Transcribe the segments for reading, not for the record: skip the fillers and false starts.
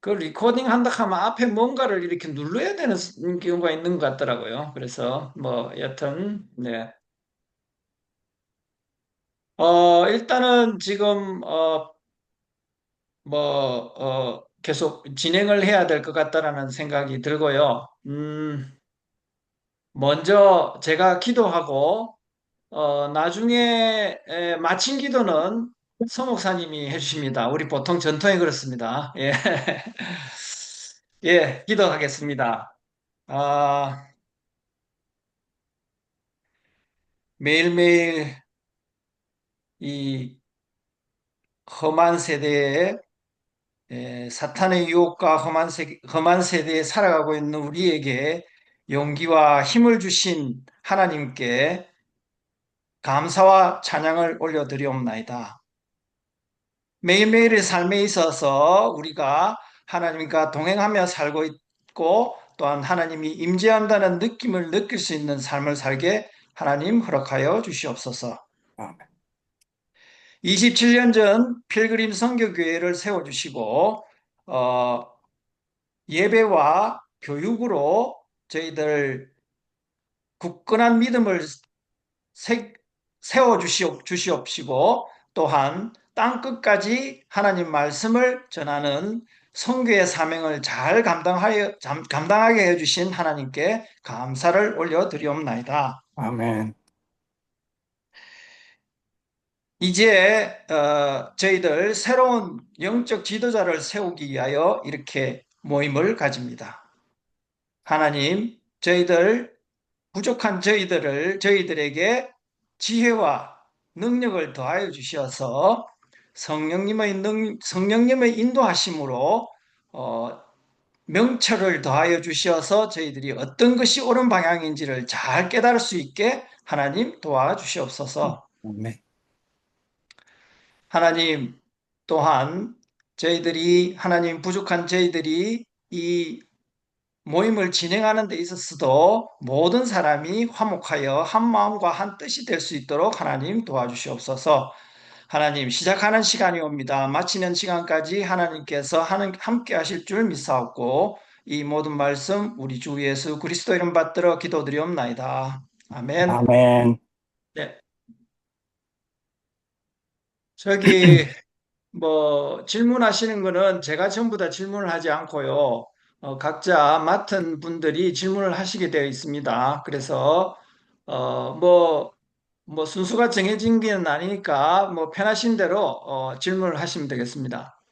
그 리코딩 한다 하면 앞에 뭔가를 이렇게 눌러야 되는 경우가 있는 것 같더라고요. 그래서 뭐 여튼 네. 일단은 지금 계속 진행을 해야 될 것 같다라는 생각이 들고요. 먼저 제가 기도하고 나중에 마친 기도는 서 목사님이 해주십니다. 우리 보통 전통에 그렇습니다. 예, 예, 기도하겠습니다. 아, 매일매일 이 험한 세대에 사탄의 유혹과 험한 세대에 살아가고 있는 우리에게 용기와 힘을 주신 하나님께 감사와 찬양을 올려드리옵나이다. 매일매일의 삶에 있어서 우리가 하나님과 동행하며 살고 있고 또한 하나님이 임재한다는 느낌을 느낄 수 있는 삶을 살게 하나님 허락하여 주시옵소서. 아멘. 27년 전 필그림 선교교회를 세워주시고 어, 예배와 교육으로 저희들 굳건한 믿음을 세워 주시옵시고 또한 땅 끝까지 하나님 말씀을 전하는 선교의 사명을 잘 감당하게 해주신 하나님께 감사를 올려드리옵나이다. 아멘. 이제 저희들 새로운 영적 지도자를 세우기 위하여 이렇게 모임을 가집니다. 하나님, 부족한 저희들에게 지혜와 능력을 더하여 주셔서 성령님의 인도하심으로 어, 명철을 더하여 주셔서 저희들이 어떤 것이 옳은 방향인지를 잘 깨달을 수 있게 하나님 도와주시옵소서. 아멘. 하나님 또한 하나님 부족한 저희들이 이 모임을 진행하는 데 있어서도 모든 사람이 화목하여 한 마음과 한 뜻이 될 수 있도록 하나님 도와주시옵소서. 하나님 시작하는 시간이 옵니다. 마치는 시간까지 하나님께서 함께 하실 줄 믿사옵고 이 모든 말씀 우리 주 예수 그리스도 이름 받들어 기도드리옵나이다. 아멘. 아멘. 네, 저기 뭐 질문하시는 거는 제가 전부 다 질문을 하지 않고요. 각자 맡은 분들이 질문을 하시게 되어 있습니다. 그래서 어, 뭐, 뭐 순서가 정해진 게 아니니까 뭐 편하신 대로 질문을 하시면 되겠습니다.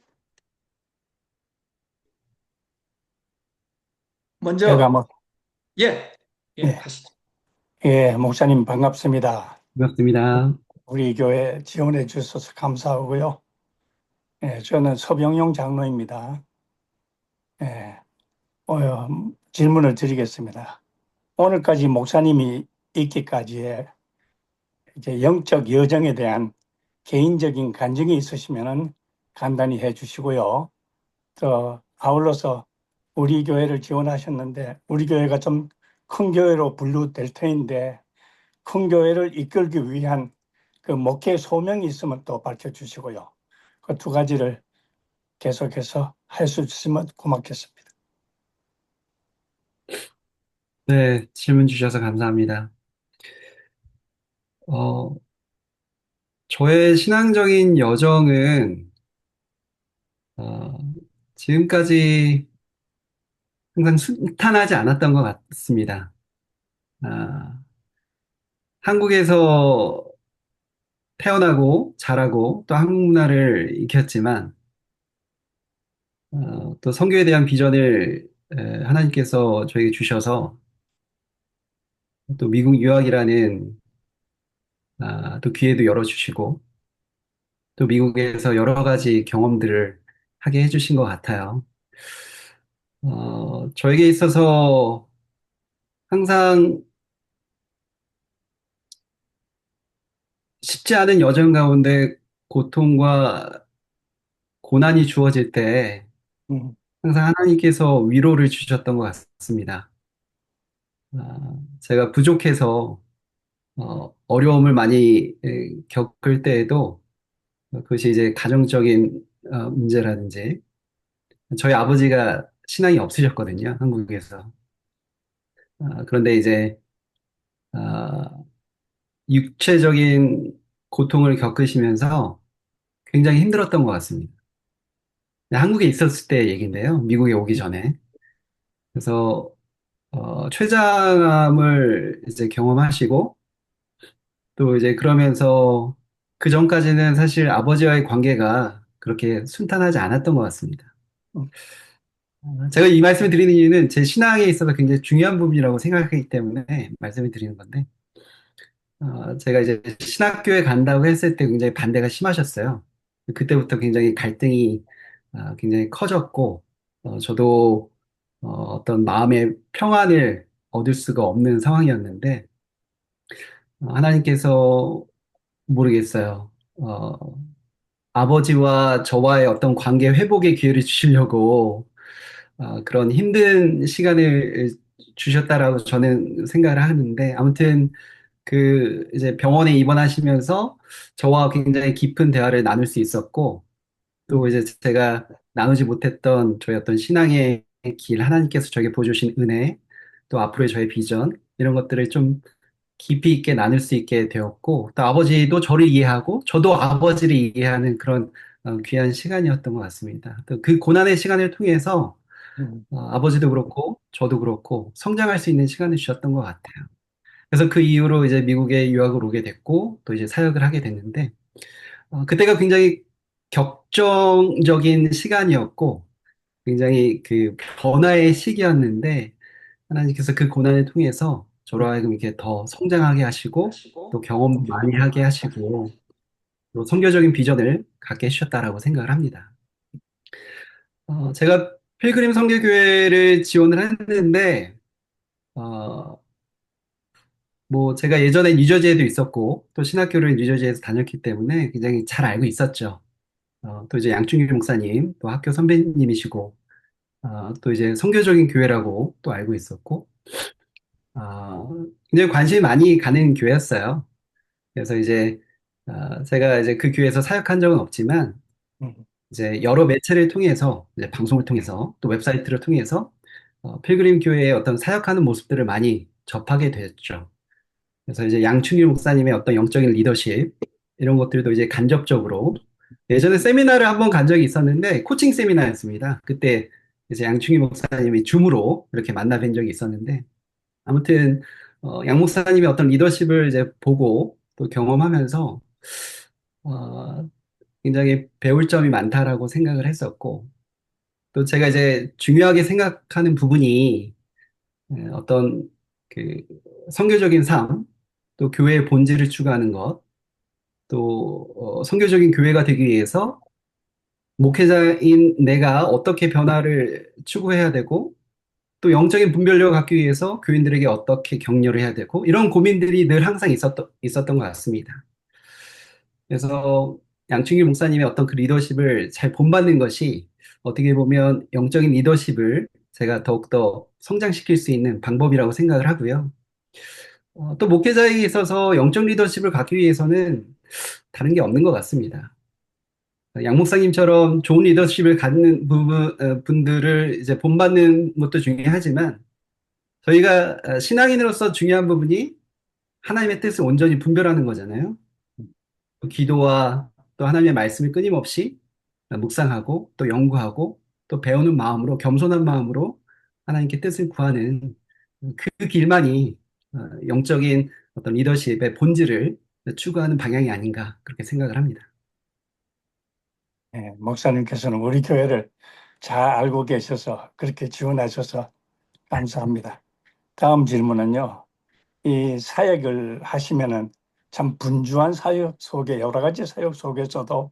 제가 먼저 뭐, 예, 예, 예, 하시죠. 예, 목사님 반갑습니다. 반갑습니다. 우리 교회 지원해 주셔서 감사하고요. 예, 저는 서병용 장로입니다. 예, 질문을 드리겠습니다. 오늘까지 목사님이 있기까지의 이제 영적 여정에 대한 개인적인 간증이 있으시면은 간단히 해 주시고요. 또 아울러서 우리 교회를 지원하셨는데 우리 교회가 좀 큰 교회로 분류될 터인데 큰 교회를 이끌기 위한 그 목회 소명이 있으면 또 밝혀주시고요. 그 두 가지를 계속해서 할 수 있으면 고맙겠습니다. 네, 질문 주셔서 감사합니다. 어, 저의 신앙적인 여정은, 어, 지금까지 항상 순탄하지 않았던 것 같습니다. 아, 한국에서 태어나고 자라고 또 한국 문화를 익혔지만, 또 선교에 대한 비전을 하나님께서 저에게 주셔서 또 미국 유학이라는 또 기회도 열어주시고 또 미국에서 여러 가지 경험들을 하게 해주신 것 같아요. 저에게 있어서 항상 쉽지 않은 여정 가운데 고통과 고난이 주어질 때 음, 항상 하나님께서 위로를 주셨던 것 같습니다. 제가 부족해서 어려움을 많이 겪을 때에도 그것이 이제 가정적인 문제라든지 저희 아버지가 신앙이 없으셨거든요, 한국에서. 그런데 이제, 아, 육체적인 고통을 겪으시면서 굉장히 힘들었던 것 같습니다. 한국에 있었을 때 얘기인데요, 미국에 오기 전에. 그래서, 췌장암을 이제 경험하시고, 또 이제 그러면서 그 전까지는 사실 아버지와의 관계가 그렇게 순탄하지 않았던 것 같습니다. 음, 제가 이 말씀을 드리는 이유는 제 신앙에 있어서 굉장히 중요한 부분이라고 생각하기 때문에 말씀을 드리는 건데, 제가 이제 신학교에 간다고 했을 때 굉장히 반대가 심하셨어요. 그때부터 굉장히 갈등이 굉장히 커졌고, 저도 어떤 마음의 평안을 얻을 수가 없는 상황이었는데, 하나님께서 모르겠어요. 아버지와 저와의 어떤 관계 회복의 기회를 주시려고 그런 힘든 시간을 주셨다라고 저는 생각을 하는데, 아무튼 그 이제 병원에 입원하시면서 저와 굉장히 깊은 대화를 나눌 수 있었고, 또 음, 이제 제가 나누지 못했던 저희 어떤 신앙의 길, 하나님께서 저에게 보여주신 은혜, 또 앞으로의 저의 비전, 이런 것들을 좀 깊이 있게 나눌 수 있게 되었고, 또 아버지도 저를 이해하고, 저도 아버지를 이해하는 그런 귀한 시간이었던 것 같습니다. 또 그 고난의 시간을 통해서 음, 아버지도 그렇고, 저도 그렇고, 성장할 수 있는 시간을 주셨던 것 같아요. 그래서 그 이후로 이제 미국에 유학을 오게 됐고, 또 이제 사역을 하게 됐는데, 그때가 굉장히 격정적인 시간이었고, 굉장히 그 변화의 시기였는데, 하나님께서 그 고난을 통해서 저로 음, 하여금 이렇게 더 성장하게 하시고, 또 경험도 많이 하게 하시고, 또 선교적인 비전을 갖게 해주셨다라고 생각을 합니다. 제가 필그림 선교교회를 지원을 했는데, 어, 뭐 제가 예전에 뉴저지에도 있었고, 또 신학교를 뉴저지에서 다녔기 때문에 굉장히 잘 알고 있었죠. 또 이제 양충일 목사님, 또 학교 선배님이시고, 또 이제 선교적인 교회라고 또 알고 있었고, 굉장히 관심이 많이 가는 교회였어요. 그래서 이제 제가 이제 그 교회에서 사역한 적은 없지만 음, 이제 여러 매체를 통해서 이제 방송을 통해서 또 웹사이트를 통해서 필그림 교회의 어떤 사역하는 모습들을 많이 접하게 됐죠. 그래서 이제 양충일 목사님의 어떤 영적인 리더십 이런 것들도 이제 간접적으로 예전에 세미나를 한번 간 적이 있었는데 코칭 세미나였습니다. 그때 이제 양충일 목사님이 줌으로 이렇게 만나 뵌 적이 있었는데 아무튼 양 목사님의 어떤 리더십을 이제 보고 또 경험하면서 어, 굉장히 배울 점이 많다라고 생각을 했었고 또 제가 이제 중요하게 생각하는 부분이 어떤 그 선교적인 삶, 또 교회의 본질을 추구하는 것, 또 선교적인 교회가 되기 위해서 목회자인 내가 어떻게 변화를 추구해야 되고 또 영적인 분별력을 갖기 위해서 교인들에게 어떻게 격려를 해야 되고 이런 고민들이 늘 항상 있었던 것 같습니다. 그래서 양충일 목사님의 어떤 그 리더십을 잘 본받는 것이 어떻게 보면 영적인 리더십을 제가 더욱더 성장시킬 수 있는 방법이라고 생각을 하고요. 또 목회자에게 있어서 영적 리더십을 갖기 위해서는 다른 게 없는 것 같습니다. 양 목사님처럼 좋은 리더십을 갖는 분들을 이제 본받는 것도 중요하지만 저희가 신앙인으로서 중요한 부분이 하나님의 뜻을 온전히 분별하는 거잖아요. 또 기도와 또 하나님의 말씀을 끊임없이 묵상하고 또 연구하고 또 배우는 마음으로 겸손한 마음으로 하나님께 뜻을 구하는 그 길만이 영적인 어떤 리더십의 본질을 추구하는 방향이 아닌가 그렇게 생각을 합니다. 예, 목사님께서는 우리 교회를 잘 알고 계셔서 그렇게 지원하셔서 감사합니다. 다음 질문은요. 이 사역을 하시면은 참 분주한 사역 속에 여러 가지 사역 속에서도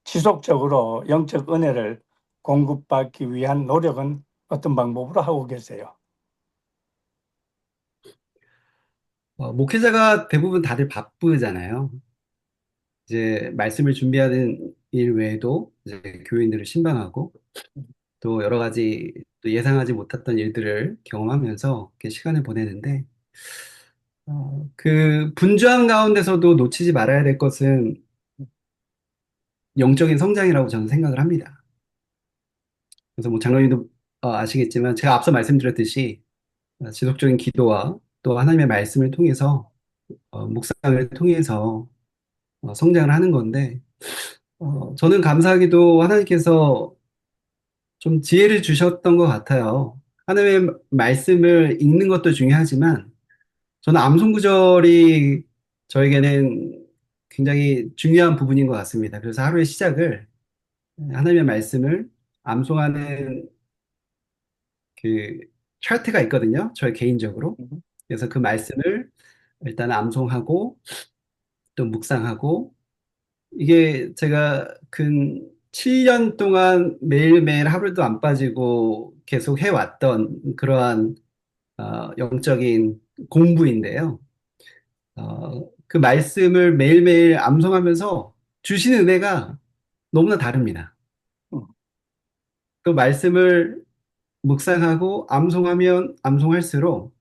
지속적으로 영적 은혜를 공급받기 위한 노력은 어떤 방법으로 하고 계세요? 목회자가 대부분 다들 바쁘잖아요. 이제 말씀을 준비하는 일 외에도 이제 교인들을 신방하고 또 여러 가지 또 예상하지 못했던 일들을 경험하면서 이렇게 시간을 보내는데 그 분주함 가운데서도 놓치지 말아야 될 것은 영적인 성장이라고 저는 생각을 합니다. 그래서 뭐 장로님도 아시겠지만 제가 앞서 말씀드렸듯이 지속적인 기도와 또 하나님의 말씀을 통해서 묵상을 통해서 성장을 하는 건데 저는 감사하게도 하나님께서 좀 지혜를 주셨던 것 같아요. 하나님의 말씀을 읽는 것도 중요하지만 저는 암송 구절이 저에게는 굉장히 중요한 부분인 것 같습니다. 그래서 하루의 시작을 하나님의 말씀을 암송하는 그 차트가 있거든요. 저의 개인적으로. 그래서 그 말씀을 일단 암송하고 또 묵상하고 이게 제가 근 7년 동안 매일매일 하루도 안 빠지고 계속 해왔던 그러한 영적인 공부인데요. 그 말씀을 매일매일 암송하면서 주시는 은혜가 너무나 다릅니다. 음, 그 말씀을 묵상하고 암송하면 암송할수록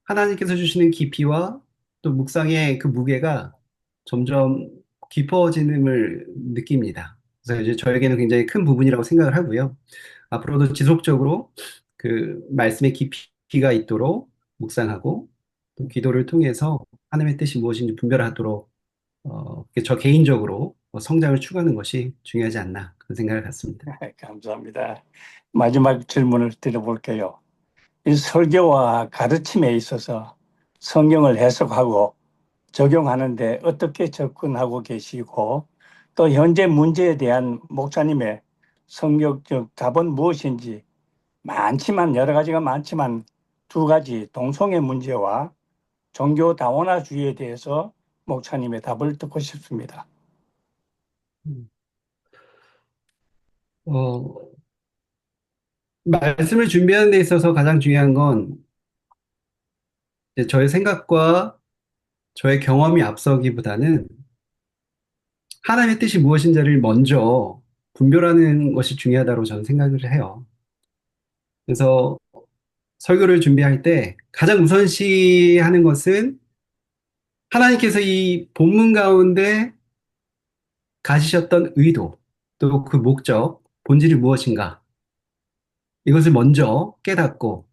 하나님께서 주시는 깊이와 또 묵상의 그 무게가 점점 깊어지는을 느낍니다. 그래서 이제 저에게는 굉장히 큰 부분이라고 생각을 하고요. 앞으로도 지속적으로 그 말씀의 깊이가 있도록 묵상하고 또 기도를 통해서 하나님의 뜻이 무엇인지 분별하도록 저 개인적으로 성장을 추구하는 것이 중요하지 않나 그런 생각을 갖습니다. 감사합니다. 마지막 질문을 드려볼게요. 이 설교와 가르침에 있어서 성경을 해석하고 적용하는데 어떻게 접근하고 계시고 또 현재 문제에 대한 목사님의 성경적 답은 무엇인지 많지만 여러 가지가 많지만 두 가지 동성애 문제와 종교 다원화주의에 대해서 목사님의 답을 듣고 싶습니다. 음. 어, 말씀을 준비하는 데 있어서 가장 중요한 건 이제 저의 생각과 저의 경험이 앞서기보다는 하나님의 뜻이 무엇인지를 먼저 분별하는 것이 중요하다고 저는 생각을 해요. 그래서 설교를 준비할 때 가장 우선시하는 것은 하나님께서 이 본문 가운데 가지셨던 의도, 또 그 목적, 본질이 무엇인가, 이것을 먼저 깨닫고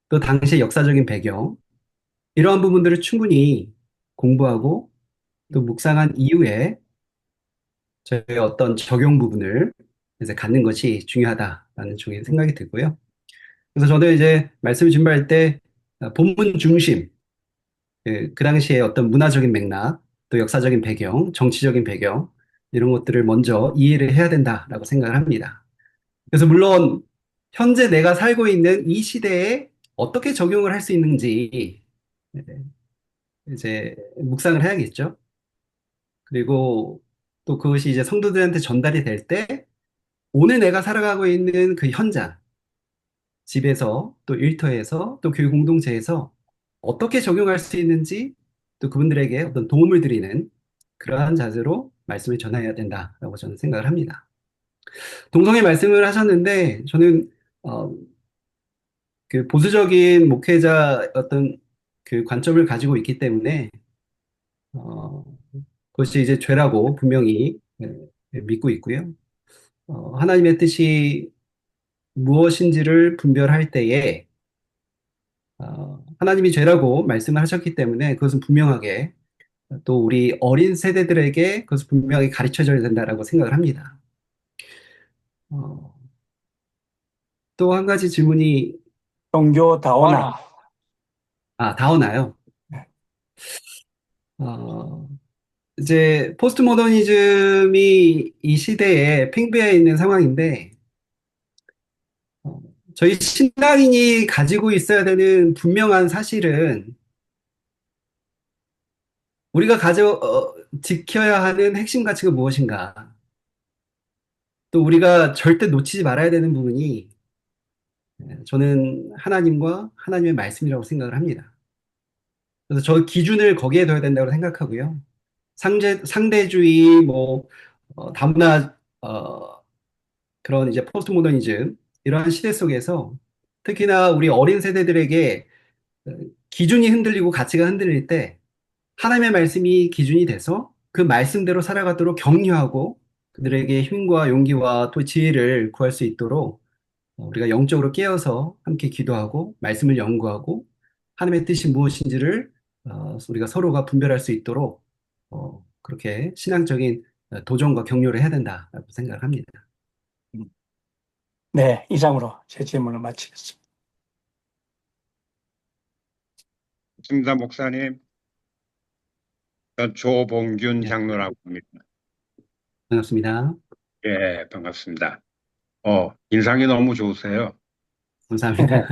또 당시의 역사적인 배경, 이러한 부분들을 충분히 공부하고 또 묵상한 이후에 저의 어떤 적용 부분을 이제 갖는 것이 중요하다라는 쪽에 생각이 들고요. 그래서 저도 이제 말씀을 준비할 때 본문 중심, 그 당시에 어떤 문화적인 맥락, 또 역사적인 배경, 정치적인 배경, 이런 것들을 먼저 이해를 해야 된다라고 생각을 합니다. 그래서 물론 현재 내가 살고 있는 이 시대에 어떻게 적용을 할 수 있는지 이제 묵상을 해야겠죠. 그리고 또 그것이 이제 성도들한테 전달이 될 때 오늘 내가 살아가고 있는 그 현장, 집에서 또 일터에서 또 교육 공동체에서 어떻게 적용할 수 있는지 또 그분들에게 어떤 도움을 드리는 그러한 자세로 말씀을 전해야 된다라고 저는 생각을 합니다. 동성애 말씀을 하셨는데 저는 어, 그 보수적인 목회자 어떤 그 관점을 가지고 있기 때문에 어, 그것이 이제 죄라고 분명히 믿고 있고요. 하나님의 뜻이 무엇인지를 분별할 때에 하나님이 죄라고 말씀을 하셨기 때문에 그것은 분명하게 또 우리 어린 세대들에게 그것을 분명하게 가르쳐줘야 된다라고 생각을 합니다. 어, 또 한 가지 질문이 종교 다원화. 다오나요? 어, 이제 포스트 모더니즘이 이 시대에 팽배해 있는 상황인데 어, 저희 신앙인이 가지고 있어야 되는 분명한 사실은 우리가 지켜야 하는 핵심 가치가 무엇인가? 또 우리가 절대 놓치지 말아야 되는 부분이 저는 하나님과 하나님의 말씀이라고 생각을 합니다. 그래서 저 기준을 거기에 둬야 된다고 생각하고요. 상대주의, 뭐, 다문화, 그런 이제 포스트 모더니즘, 이러한 시대 속에서 특히나 우리 어린 세대들에게 어, 기준이 흔들리고 가치가 흔들릴 때 하나님의 말씀이 기준이 돼서 그 말씀대로 살아가도록 격려하고 그들에게 힘과 용기와 또 지혜를 구할 수 있도록 우리가 영적으로 깨어서 함께 기도하고 말씀을 연구하고 하나님의 뜻이 무엇인지를 우리가 서로가 분별할 수 있도록 그렇게 신앙적인 도전과 격려를 해야 된다라고 생각합니다. 음. 네, 이상으로 제 질문을 마치겠습니다. 좋습니다, 목사님. 전 조봉균 네, 장로라고 합니다. 반갑습니다. 예, 반갑습니다. 인상이 너무 좋으세요. 감사합니다.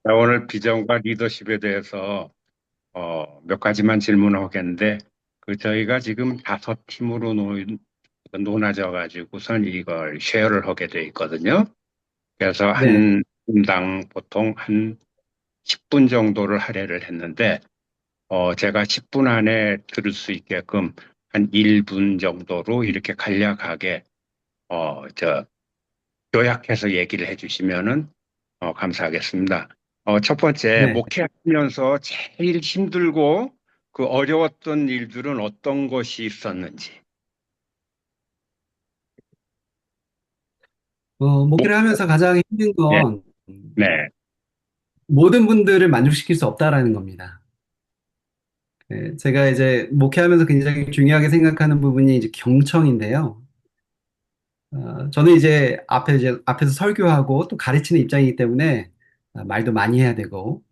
자, 오늘 비전과 리더십에 대해서 몇 가지만 질문을 하겠는데, 저희가 지금 5팀으로 나눠져 가지고선 이걸 쉐어를 하게 돼 있거든요. 그래서 네, 한 분당 보통 한 10분 정도를 할애를 했는데, 제가 10분 안에 들을 수 있게끔 한 1분 정도로 이렇게 간략하게, 저, 요약해서 얘기를 해주시면은, 감사하겠습니다. 첫 번째, 네. 목회하면서 제일 힘들고 그 어려웠던 일들은 어떤 것이 있었는지. 목, 목회를 하면서 가장 힘든 예, 건 네, 모든 분들을 만족시킬 수 없다라는 겁니다. 제가 이제 목회하면서 굉장히 중요하게 생각하는 부분이 이제 경청인데요. 저는 이제 앞에서 설교하고 또 가르치는 입장이기 때문에 말도 많이 해야 되고,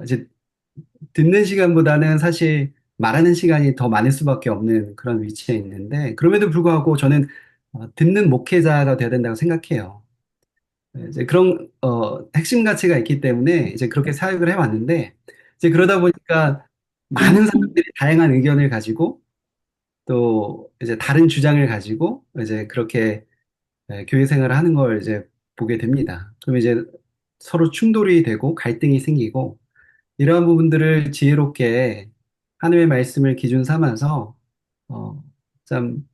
이제 듣는 시간보다는 사실 말하는 시간이 더 많을 수밖에 없는 그런 위치에 있는데, 그럼에도 불구하고 저는 듣는 목회자가 돼야 된다고 생각해요. 이제 그런 핵심 가치가 있기 때문에 이제 그렇게 사역을 해왔는데, 이제 그러다 보니까 많은 사람들이 다양한 의견을 가지고 또 이제 다른 주장을 가지고 이제 그렇게 교회 생활을 하는 걸 이제 보게 됩니다. 그럼 이제 서로 충돌이 되고 갈등이 생기고 이러한 부분들을 지혜롭게 하나님의 말씀을 기준 삼아서 어, 참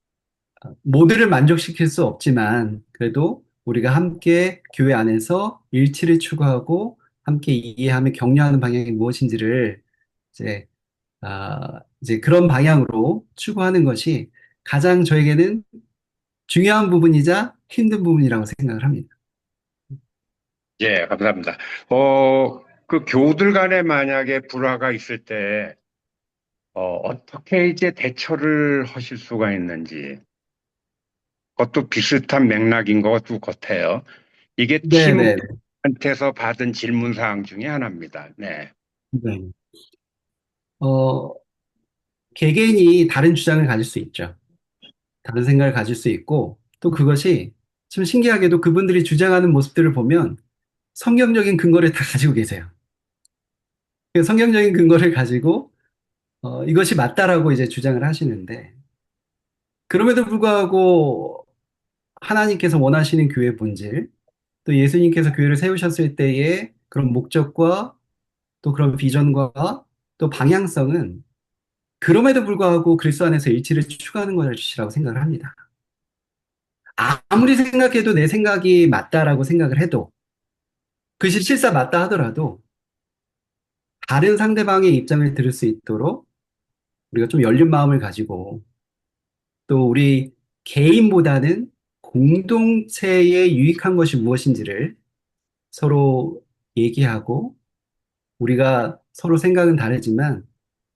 모두를 만족시킬 수 없지만 그래도 우리가 함께 교회 안에서 일치를 추구하고 함께 이해하며 격려하는 방향이 무엇인지를 이제 이제 그런 방향으로 추구하는 것이 가장 저에게는 중요한 부분이자 힘든 부분이라고 생각을 합니다. 예, 감사합니다. 그 교우들 간에 만약에 불화가 있을 때, 어떻게 이제 대처를 하실 수가 있는지, 그것도 비슷한 맥락인 것 같아요. 이게 네네. 팀한테서 받은 질문 사항 중에 하나입니다. 네. 네. 어, 개개인이 다른 주장을 가질 수 있죠. 다른 생각을 가질 수 있고, 또 그것이 좀 신기하게도 그분들이 주장하는 모습들을 보면 성경적인 근거를 다 가지고 계세요. 그 성경적인 근거를 가지고 이것이 맞다라고 이제 주장을 하시는데, 그럼에도 불구하고 하나님께서 원하시는 교회 본질, 또 예수님께서 교회를 세우셨을 때의 그런 목적과 또 그런 비전과 또 방향성은 그럼에도 불구하고 그리스도 안에서 일치를 추구하는 것이라고 생각을 합니다. 아무리 생각해도 내 생각이 맞다라고 생각을 해도 그것이 실사 맞다 하더라도 다른 상대방의 입장을 들을 수 있도록 우리가 좀 열린 마음을 가지고 또 우리 개인보다는 공동체에 유익한 것이 무엇인지를 서로 얘기하고 우리가 서로 생각은 다르지만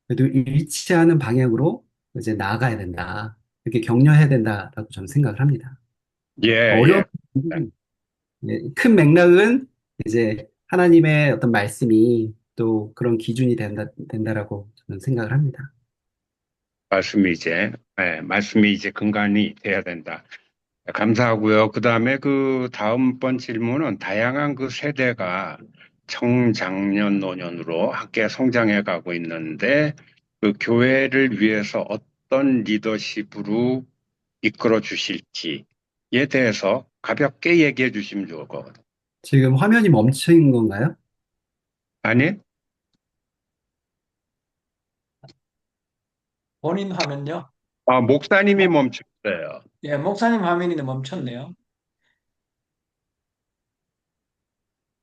그래도 일치하는 방향으로 이제 나아가야 된다. 이렇게 격려해야 된다라고 저는 생각을 합니다. 예, 어려운 예. 부분은, 큰 맥락은 이제 하나님의 어떤 말씀이 또 그런 기준이 된다라고 저는 생각을 합니다. 말씀이 이제 근간이 돼야 된다. 감사하고요. 그 다음에 그 다음번 질문은 다양한 그 세대가 청장년, 노년으로 함께 성장해 가고 있는데 그 교회를 위해서 어떤 리더십으로 이끌어 주실지에 대해서 가볍게 얘기해 주시면 좋을 것 같아요. 지금 화면이 멈춘 건가요? 아니? 본인 화면요? 목사님이 목- 멈췄어요. 예, 목사님 화면이 멈췄네요.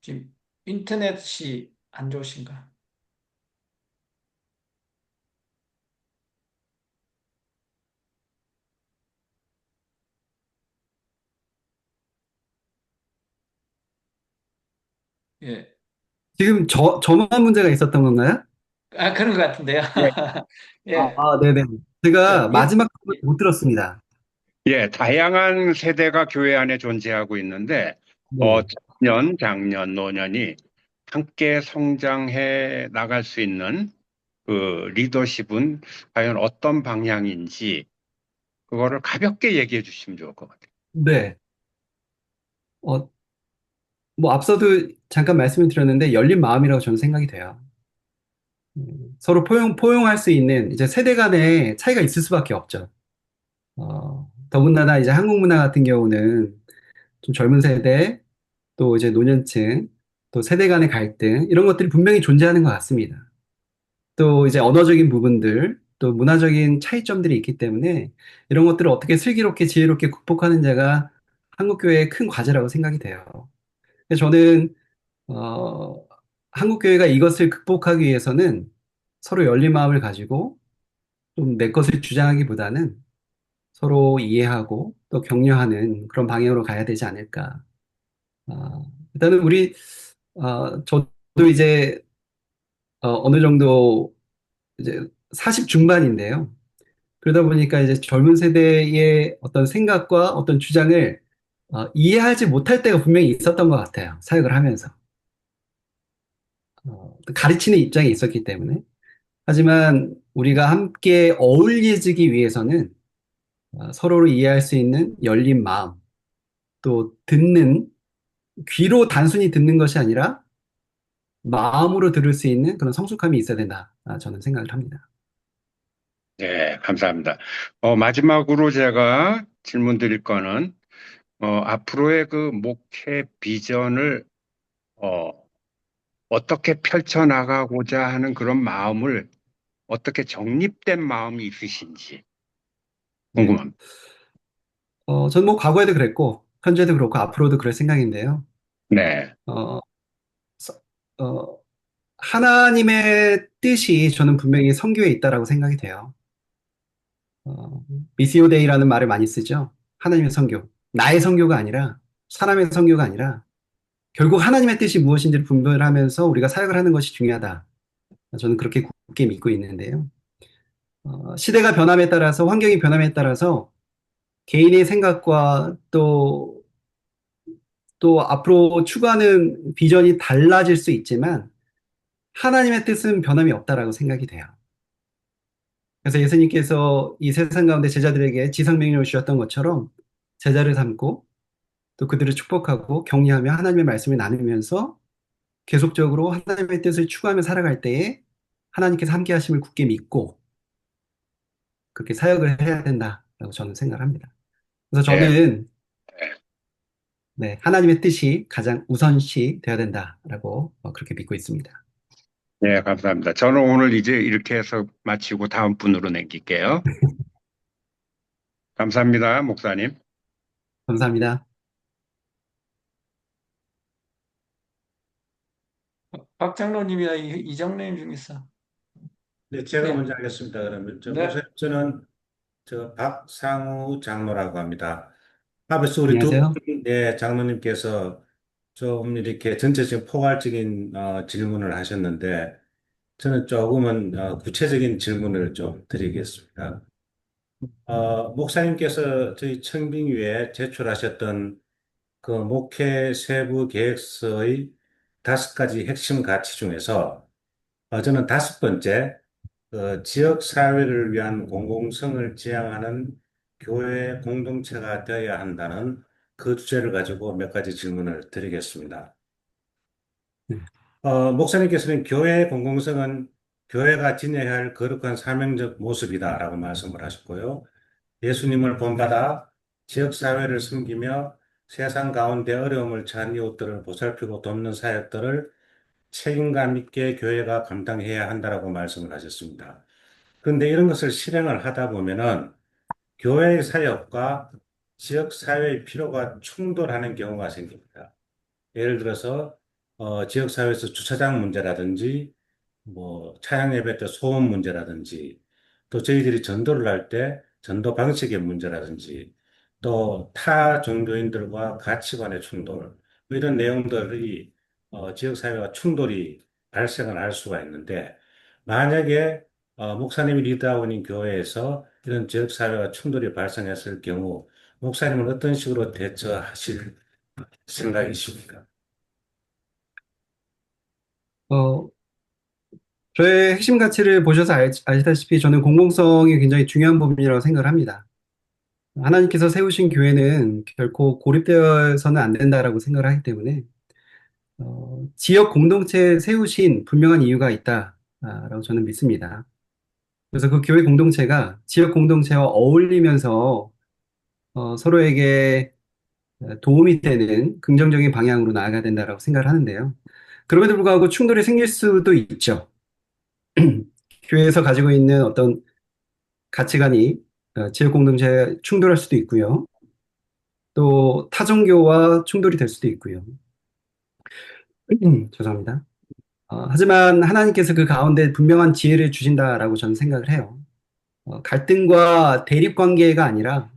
지금 인터넷이 안 좋으신가? 예. 지금 저만 문제가 있었던 건가요? 아, 그런 것 같은데요. 예, 예. 네네. 제가 예. 마지막 부분 못 들었습니다. 예, 다양한 세대가 교회 안에 존재하고 있는데, 네. 청년, 장년, 노년이 함께 성장해 나갈 수 있는 그 리더십은 과연 어떤 방향인지, 그거를 가볍게 얘기해 주시면 좋을 것 같아요. 네. 어, 뭐 앞서도 잠깐 말씀을 드렸는데 열린 마음이라고 저는 생각이 돼요. 서로 포용할 수 있는 이제 세대 간의 차이가 있을 수밖에 없죠. 더군다나 이제 한국 문화 같은 경우는 좀 젊은 세대, 또 이제 노년층, 또 세대 간의 갈등, 이런 것들이 분명히 존재하는 것 같습니다. 또 이제 언어적인 부분들, 또 문화적인 차이점들이 있기 때문에 이런 것들을 어떻게 슬기롭게 지혜롭게 극복하는 자가 한국교회의 큰 과제라고 생각이 돼요. 그래서 저는, 어, 한국교회가 이것을 극복하기 위해서는 서로 열린 마음을 가지고 좀 내 것을 주장하기보다는 서로 이해하고 또 격려하는 그런 방향으로 가야 되지 않을까. 일단은 저도 이제, 어느 정도 이제 40 중반인데요. 그러다 보니까 이제 젊은 세대의 어떤 생각과 어떤 주장을 이해하지 못할 때가 분명히 있었던 것 같아요. 사역을 하면서. 가르치는 입장에 있었기 때문에. 하지만 우리가 함께 어울리지기 위해서는 서로를 이해할 수 있는 열린 마음, 또 귀로 단순히 듣는 것이 아니라 마음으로 들을 수 있는 그런 성숙함이 있어야 된다. 저는 생각을 합니다. 네, 감사합니다. 마지막으로 제가 질문 드릴 거는, 앞으로의 그 목회 비전을, 어, 어떻게 펼쳐나가고자 하는 그런 마음을 어떻게 정립된 마음이 있으신지 네. 궁금합니다. 저는 뭐 과거에도 그랬고, 현재도 그렇고, 앞으로도 그럴 생각인데요. 네, 어, 서- 어, 하나님의 뜻이 저는 분명히 성교에 있다라고 생각이 돼요. 어, 미시오 데이라는 말을 많이 쓰죠. 하나님의 성교. 나의 성교가 아니라, 사람의 성교가 아니라, 결국 하나님의 뜻이 무엇인지를 분별하면서 우리가 사역을 하는 것이 중요하다. 저는 그렇게 굳게 믿고 있는데요. 시대가 변함에 따라서, 환경이 변함에 따라서 개인의 생각과 또 앞으로 추구하는 비전이 달라질 수 있지만, 하나님의 뜻은 변함이 없다라고 생각이 돼요. 그래서 예수님께서 이 세상 가운데 제자들에게 지상명령을 주셨던 것처럼 제자를 삼고 또 그들을 축복하고 격려하며 하나님의 말씀을 나누면서 계속적으로 하나님의 뜻을 추구하며 살아갈 때에 하나님께서 함께 하심을 굳게 믿고 그렇게 사역을 해야 된다라고 저는 생각을 합니다. 그래서 네, 저는 네, 하나님의 뜻이 가장 우선시 되어야 된다라고 그렇게 믿고 있습니다. 네, 감사합니다. 저는 오늘 이제 이렇게 해서 마치고 다음 분으로 남길게요. 감사합니다, 목사님. 감사합니다. 박 장로님이나 이장로님 중에서. 네, 제가 네. 먼저 하겠습니다. 그러면 네. 목사님, 저는 박상우 장로라고 합니다. 앞에서 우리 두 안녕하세요. 네, 장로님께서 좀 이렇게 전체적인 포괄적인 질문을 하셨는데 저는 조금은 구체적인 질문을 좀 드리겠습니다. 목사님께서 저희 청빙위에 제출하셨던 그 목회 세부 계획서의 5가지 핵심 가치 중에서 저는 5번째 지역 사회를 위한 공공성을 지향하는 교회 공동체가 되어야 한다는 그 주제를 가지고 몇 가지 질문을 드리겠습니다. 네. 목사님께서는 교회의 공공성은 교회가 지녀야 할 거룩한 사명적 모습이다라고 말씀을 하셨고요. 예수님을 본받아 지역 사회를 섬기며 세상 가운데 어려움을 처한 이웃들을 보살피고 돕는 사역들을 책임감 있게 교회가 감당해야 한다라고 말씀을 하셨습니다. 그런데 이런 것을 실행을 하다 보면은 교회의 사역과 지역 사회의 필요가 충돌하는 경우가 생깁니다. 예를 들어서 지역 사회에서 주차장 문제라든지 뭐 차량 예배 때 소음 문제라든지 또 저희들이 전도를 할 때 전도 방식의 문제라든지 또 타 종교인들과 가치관의 충돌 뭐 이런 내용들이 지역사회와 충돌이 발생을 할 수가 있는데, 만약에 목사님이 리드하고 있는 교회에서 이런 지역사회와 충돌이 발생했을 경우, 목사님은 어떤 식으로 대처하실 생각이십니까? 어, 저의 핵심 가치를 보셔서 아시다시피 저는 공공성이 굉장히 중요한 부분이라고 생각을 합니다. 하나님께서 세우신 교회는 결코 고립되어서는 안 된다라고 생각을 하기 때문에 지역 공동체에 세우신 분명한 이유가 있다라고 저는 믿습니다. 그래서 그 교회 공동체가 지역 공동체와 어울리면서 서로에게 도움이 되는 긍정적인 방향으로 나아가야 된다라고 생각을 하는데요. 그럼에도 불구하고 충돌이 생길 수도 있죠. 교회에서 가지고 있는 어떤 가치관이 지역 공동체에 충돌할 수도 있고요. 또 타종교와 충돌이 될 수도 있고요. 죄송합니다. 하지만 하나님께서 그 가운데 분명한 지혜를 주신다라고 저는 생각을 해요. 갈등과 대립 관계가 아니라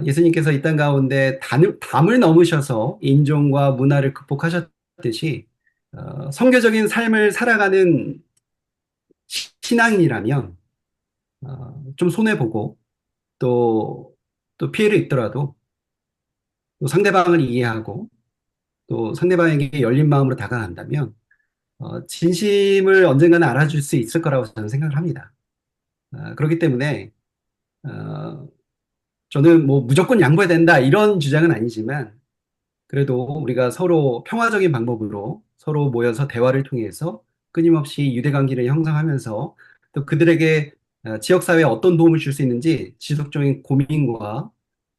예수님께서 이 땅 가운데 담을 넘으셔서 인종과 문화를 극복하셨듯이 성교적인 삶을 살아가는 신앙인이라면 좀 손해보고 또 피해를 입더라도 또 상대방을 이해하고 또 상대방에게 열린 마음으로 다가간다면 진심을 언젠가는 알아줄 수 있을 거라고 저는 생각을 합니다. 그렇기 때문에 어, 저는 뭐 무조건 양보해야 된다 이런 주장은 아니지만 그래도 우리가 서로 평화적인 방법으로 서로 모여서 대화를 통해서 끊임없이 유대관계를 형성하면서 또 그들에게 지역사회에 어떤 도움을 줄 수 있는지 지속적인 고민과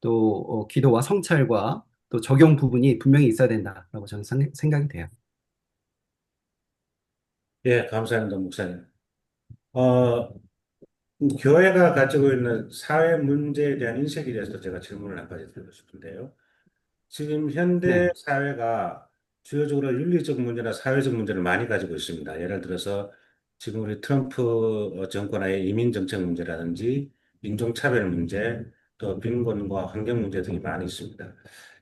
또 기도와 성찰과 또 적용 부분이 분명히 있어야 된다라고 저는 생각이 돼요. 예, 감사합니다, 목사님. 어, 교회가 가지고 있는 사회 문제에 대한 인식에 대해서 제가 질문을 한 가지 드리고 싶은데요. 지금 현대 네. 사회가 주요적으로 윤리적 문제나 사회적 문제를 많이 가지고 있습니다. 예를 들어서 지금 우리 트럼프 정권의 이민 정책 문제라든지 인종차별 문제, 또 빈곤과 환경 문제 등이 많이 있습니다.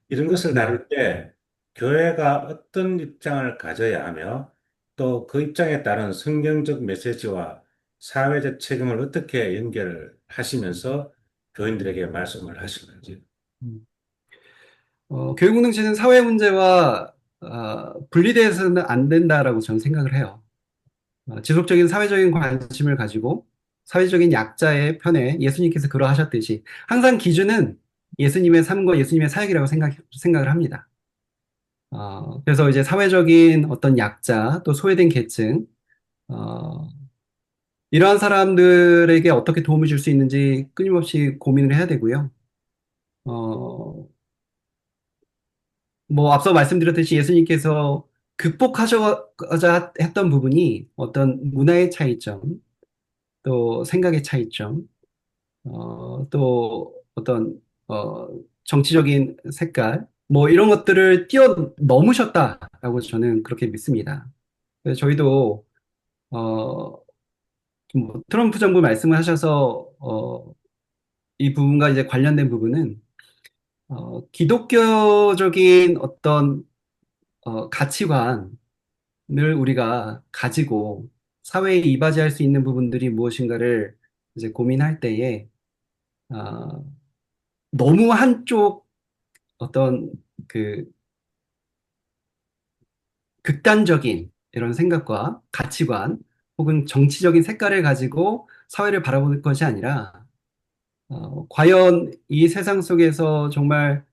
이런 것을 네. 다룰 때 교회가 어떤 입장을 가져야 하며 또 그 입장에 따른 성경적 메시지와 사회적 책임을 어떻게 연결하시면서 교인들에게 말씀을 하시는지. 음. 교육 공동체는 사회 문제와 분리돼서는 안 된다라고 저는 생각을 해요. 지속적인 사회적인 관심을 가지고 사회적인 약자의 편에 예수님께서 그러하셨듯이 항상 기준은 예수님의 삶과 예수님의 사역이라고 생각을 합니다. 그래서 이제 사회적인 어떤 약자 또 소외된 계층 어, 이러한 사람들에게 어떻게 도움을 줄 수 있는지 끊임없이 고민을 해야 되고요. 어, 뭐 앞서 말씀드렸듯이 예수님께서 극복하셔야 했던 부분이 어떤 문화의 차이점, 또 생각의 차이점, 또 어떤 어, 정치적인 색깔, 뭐 이런 것들을 뛰어넘으셨다라고 저는 그렇게 믿습니다. 그래서 저희도 어, 뭐 트럼프 정부 말씀을 하셔서 이 부분과 이제 관련된 부분은 기독교적인 어떤 가치관을 우리가 가지고 사회에 이바지할 수 있는 부분들이 무엇인가를 이제 고민할 때에 어, 너무 한쪽 어떤 그 극단적인 이런 생각과 가치관 혹은 정치적인 색깔을 가지고 사회를 바라보는 것이 아니라 과연 이 세상 속에서 정말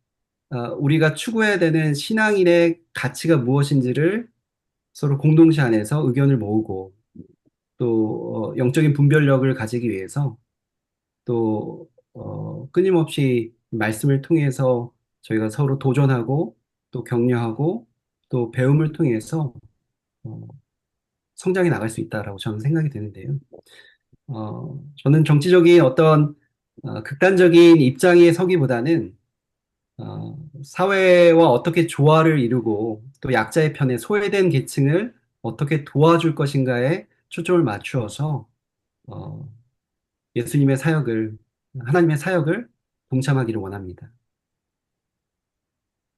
우리가 추구해야 되는 신앙인의 가치가 무엇인지를 서로 공동체 안에서 의견을 모으고 또 영적인 분별력을 가지기 위해서 또 끊임없이 말씀을 통해서 저희가 서로 도전하고 또 격려하고 또 배움을 통해서 어, 성장해 나갈 수 있다라고 저는 생각이 되는데요. 저는 정치적인 어떤 극단적인 입장에 서기보다는 사회와 어떻게 조화를 이루고 또 약자의 편에 소외된 계층을 어떻게 도와줄 것인가에 초점을 맞추어서 어, 예수님의 사역을, 하나님의 사역을 동참하기를 원합니다.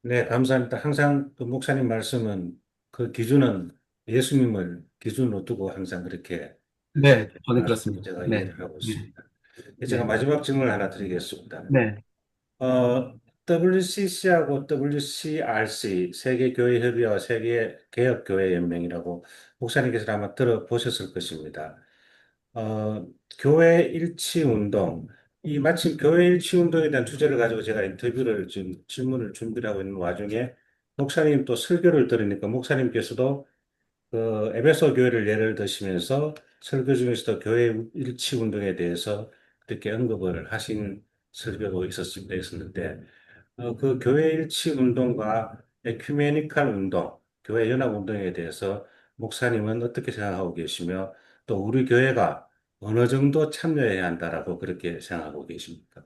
네, 감사합니다. 항상 그 목사님 말씀은 그 기준은 예수님을 기준으로 두고 항상 그렇게 네, 저는 말씀하시고 그렇습니다. 제가 네, 이해를 하고 네, 있습니다. 제가 네, 마지막 질문을 하나 드리겠습니다. 네. WCC하고 WCRC, 세계교회협의회와 세계개혁교회연맹이라고 목사님께서 아마 들어보셨을 것입니다. 어, 교회 일치 운동, 이 마침 교회 일치 운동에 대한 주제를 가지고 제가 인터뷰를 지금 질문을 준비를 하고 있는 와중에 목사님 또 설교를 들으니까 목사님께서도 그 에베소 교회를 예를 드시면서 설교 중에서도 교회 일치 운동에 대해서 그렇게 언급을 하신 설교도 있었는데 그 교회 일치 운동과 에큐메니칼 운동, 교회 연합 운동에 대해서 목사님은 어떻게 생각하고 계시며 또 우리 교회가 어느 정도 참여해야 한다라고 그렇게 생각하고 계십니까?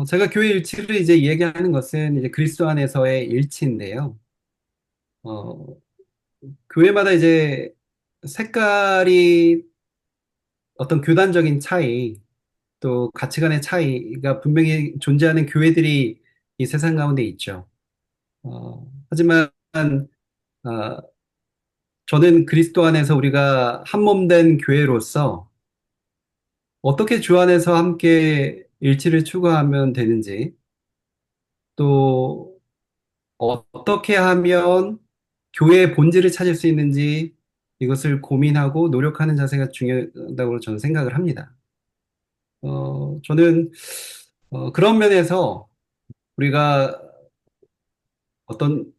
제가 교회 일치를 이제 얘기하는 것은 이제 그리스도 안에서의 일치인데요. 어, 교회마다 이제 색깔이 어떤 교단적인 차이, 또 가치관의 차이가 분명히 존재하는 교회들이 이 세상 가운데 있죠. 하지만 어, 저는 그리스도 안에서 우리가 한 몸 된 교회로서 어떻게 주 안에서 함께 일치를 추구하면 되는지, 또 어떻게 하면 교회의 본질을 찾을 수 있는지 이것을 고민하고 노력하는 자세가 중요하다고 저는 생각을 합니다. 저는 그런 면에서 우리가 어떤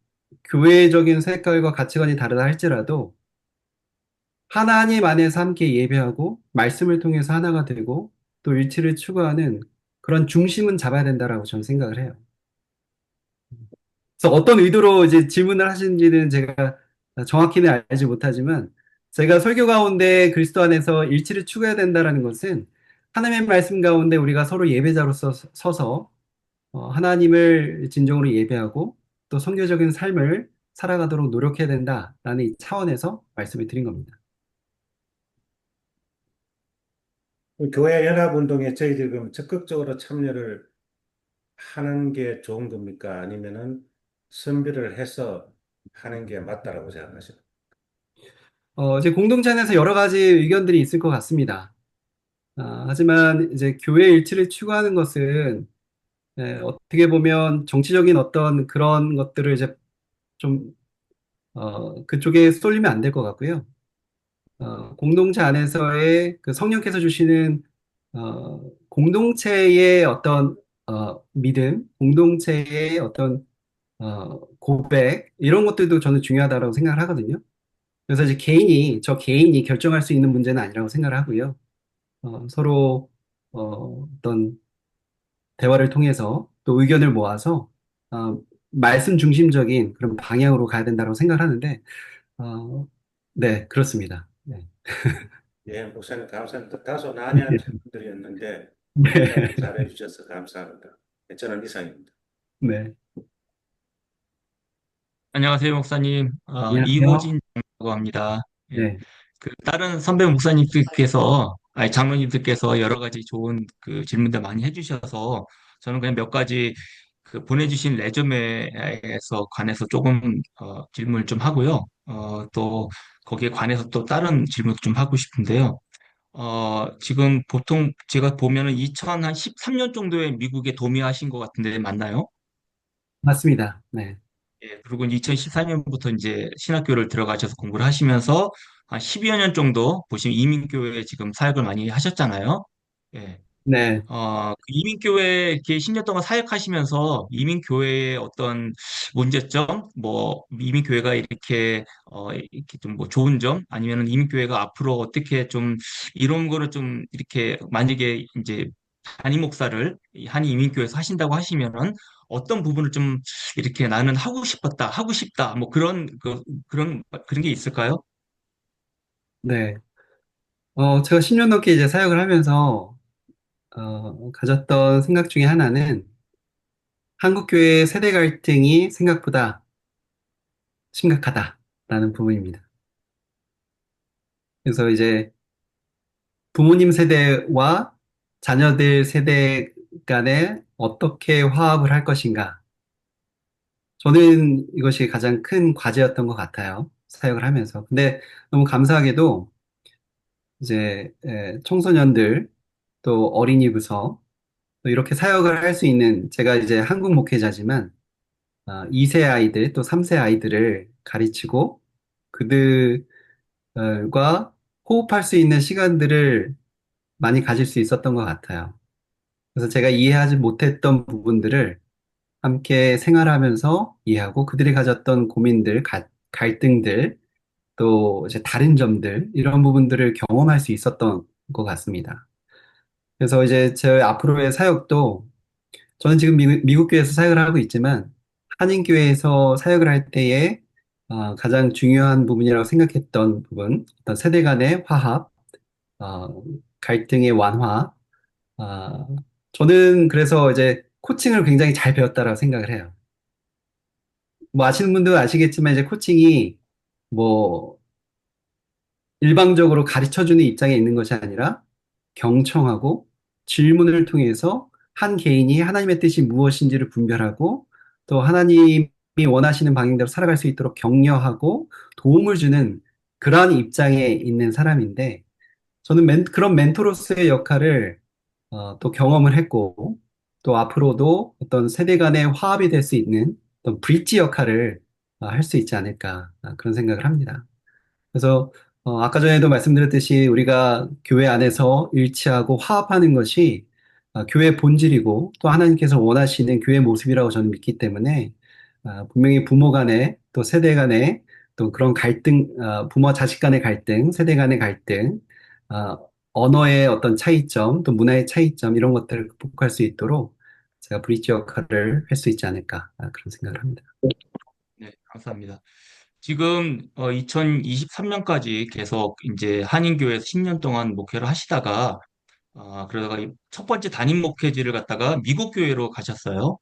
교회적인 색깔과 가치관이 다르다 할지라도 하나님 안에서 함께 예배하고 말씀을 통해서 하나가 되고 또 일치를 추구하는 그런 중심은 잡아야 된다라고 저는 생각을 해요. 그래서 어떤 의도로 이제 질문을 하시는지는 제가 정확히는 알지 못하지만 제가 설교 가운데 그리스도 안에서 일치를 추구해야 된다라는 것은 하나님의 말씀 가운데 우리가 서로 예배자로서 서서 하나님을 진정으로 예배하고 또 선교적인 삶을 살아가도록 노력해야 된다라는 이 차원에서 말씀을 드린 겁니다. 그 교회 연합 운동에 저희들이 그럼 적극적으로 참여를 하는 게 좋은 겁니까? 아니면은 선별을 해서 하는 게 맞다라고 생각하세요? 이제 공동체 안에서 여러 가지 의견들이 있을 것 같습니다. 하지만 이제 교회 일치를 추구하는 것은 어떻게 보면 정치적인 어떤 그런 것들을 이제 좀 그쪽에 쏠리면 안 될 것 같고요. 공동체 안에서의 그 성령께서 주시는 공동체의 어떤 믿음, 공동체의 어떤 고백 이런 것들도 저는 중요하다고 생각을 하거든요. 그래서 이제 저 개인이 결정할 수 있는 문제는 아니라고 생각을 하고요. 서로 어떤 대화를 통해서 또 의견을 모아서 말씀 중심적인 그런 방향으로 가야 된다고 생각을 하는데 어, 네, 그렇습니다. 네. 예, 목사님 감사합니다. 다소 난해한 질문들이었는데 답변 네. 잘해 주셔서 감사합니다. 네, 저는 이상입니다. 네. 안녕하세요, 목사님. 안녕하세요. 이호진이라고 합니다. 예. 네. 그 다른 선배 목사님들께서, 아니, 장로님들께서 여러 가지 좋은 그 질문들 많이 해주셔서 저는 그냥 몇 가지 그 보내주신 레주메에서 관해서 조금 질문을 좀 하고요. 또 거기에 관해서 또 다른 질문도 좀 하고 싶은데요. 지금 보통 제가 보면은 2013년 정도에 미국에 도미하신 것 같은데 맞나요? 맞습니다. 네. 예, 그리고 2014년부터 이제 신학교를 들어가셔서 공부를 하시면서 한 10여 년 정도 보시면 이민교회에 지금 사역을 많이 하셨잖아요. 예. 네. 그 이민교회 이렇게 10년 동안 사역하시면서 이민교회의 어떤 문제점, 뭐, 이민교회가 이렇게 좀 뭐 좋은 점, 아니면 이민교회가 앞으로 어떻게 좀 이런 거를 좀 이렇게 만약에 이제 담임 목사를 한 이민교회에서 하신다고 하시면은 어떤 부분을 좀 이렇게 나는 하고 싶다, 뭐 그런 게 있을까요? 네. 제가 10년 넘게 이제 사역을 하면서 가졌던 생각 중에 하나는 한국교회 세대 갈등이 생각보다 심각하다라는 부분입니다. 그래서 이제 부모님 세대와 자녀들 세대 간에 어떻게 화합을 할 것인가. 저는 이것이 가장 큰 과제였던 것 같아요. 사역을 하면서. 근데 너무 감사하게도 이제 청소년들 또 어린이 부서 또 이렇게 사역을 할 수 있는 제가 이제 한국 목회자지만 2세 아이들 또 3세 아이들을 가르치고 그들과 호흡할 수 있는 시간들을 많이 가질 수 있었던 것 같아요. 그래서 제가 이해하지 못했던 부분들을 함께 생활하면서 이해하고 그들이 가졌던 고민들, 갈등들, 또 이제 다른 점들, 이런 부분들을 경험할 수 있었던 것 같습니다. 그래서 이제 제 앞으로의 사역도 저는 지금 미국 교회에서 사역을 하고 있지만 한인교회에서 사역을 할 때에 가장 중요한 부분이라고 생각했던 부분, 어떤 세대 간의 화합, 어, 갈등의 완화, 아, 저는 그래서 이제 코칭을 굉장히 잘 배웠다라고 생각을 해요. 뭐 아시는 분들은 아시겠지만 이제 코칭이 뭐 일방적으로 가르쳐주는 입장에 있는 것이 아니라 경청하고 질문을 통해서 한 개인이 하나님의 뜻이 무엇인지를 분별하고 또 하나님이 원하시는 방향대로 살아갈 수 있도록 격려하고 도움을 주는 그러한 입장에 있는 사람인데 저는 그런 멘토로서의 역할을 또 경험을 했고 또 앞으로도 어떤 세대 간의 화합이 될 수 있는 어떤 브릿지 역할을 할 수 있지 않을까 그런 생각을 합니다. 그래서 아까 전에도 말씀드렸듯이 우리가 교회 안에서 일치하고 화합하는 것이 교회의 본질이고 또 하나님께서 원하시는 교회 모습이라고 저는 믿기 때문에 분명히 부모 간에 또 세대 간에 또 그런 갈등, 부모 자식 간의 갈등, 세대 간의 갈등, 언어의 어떤 차이점, 또 문화의 차이점 이런 것들을 극복할 수 있도록 제가 브릿지 역할을 할 수 있지 않을까 그런 생각을 합니다. 네, 감사합니다. 지금 2023년까지 계속 이제 한인교회에서 10년 동안 목회를 하시다가 그러다가 첫 번째 담임 목회지를 갖다가 미국 교회로 가셨어요.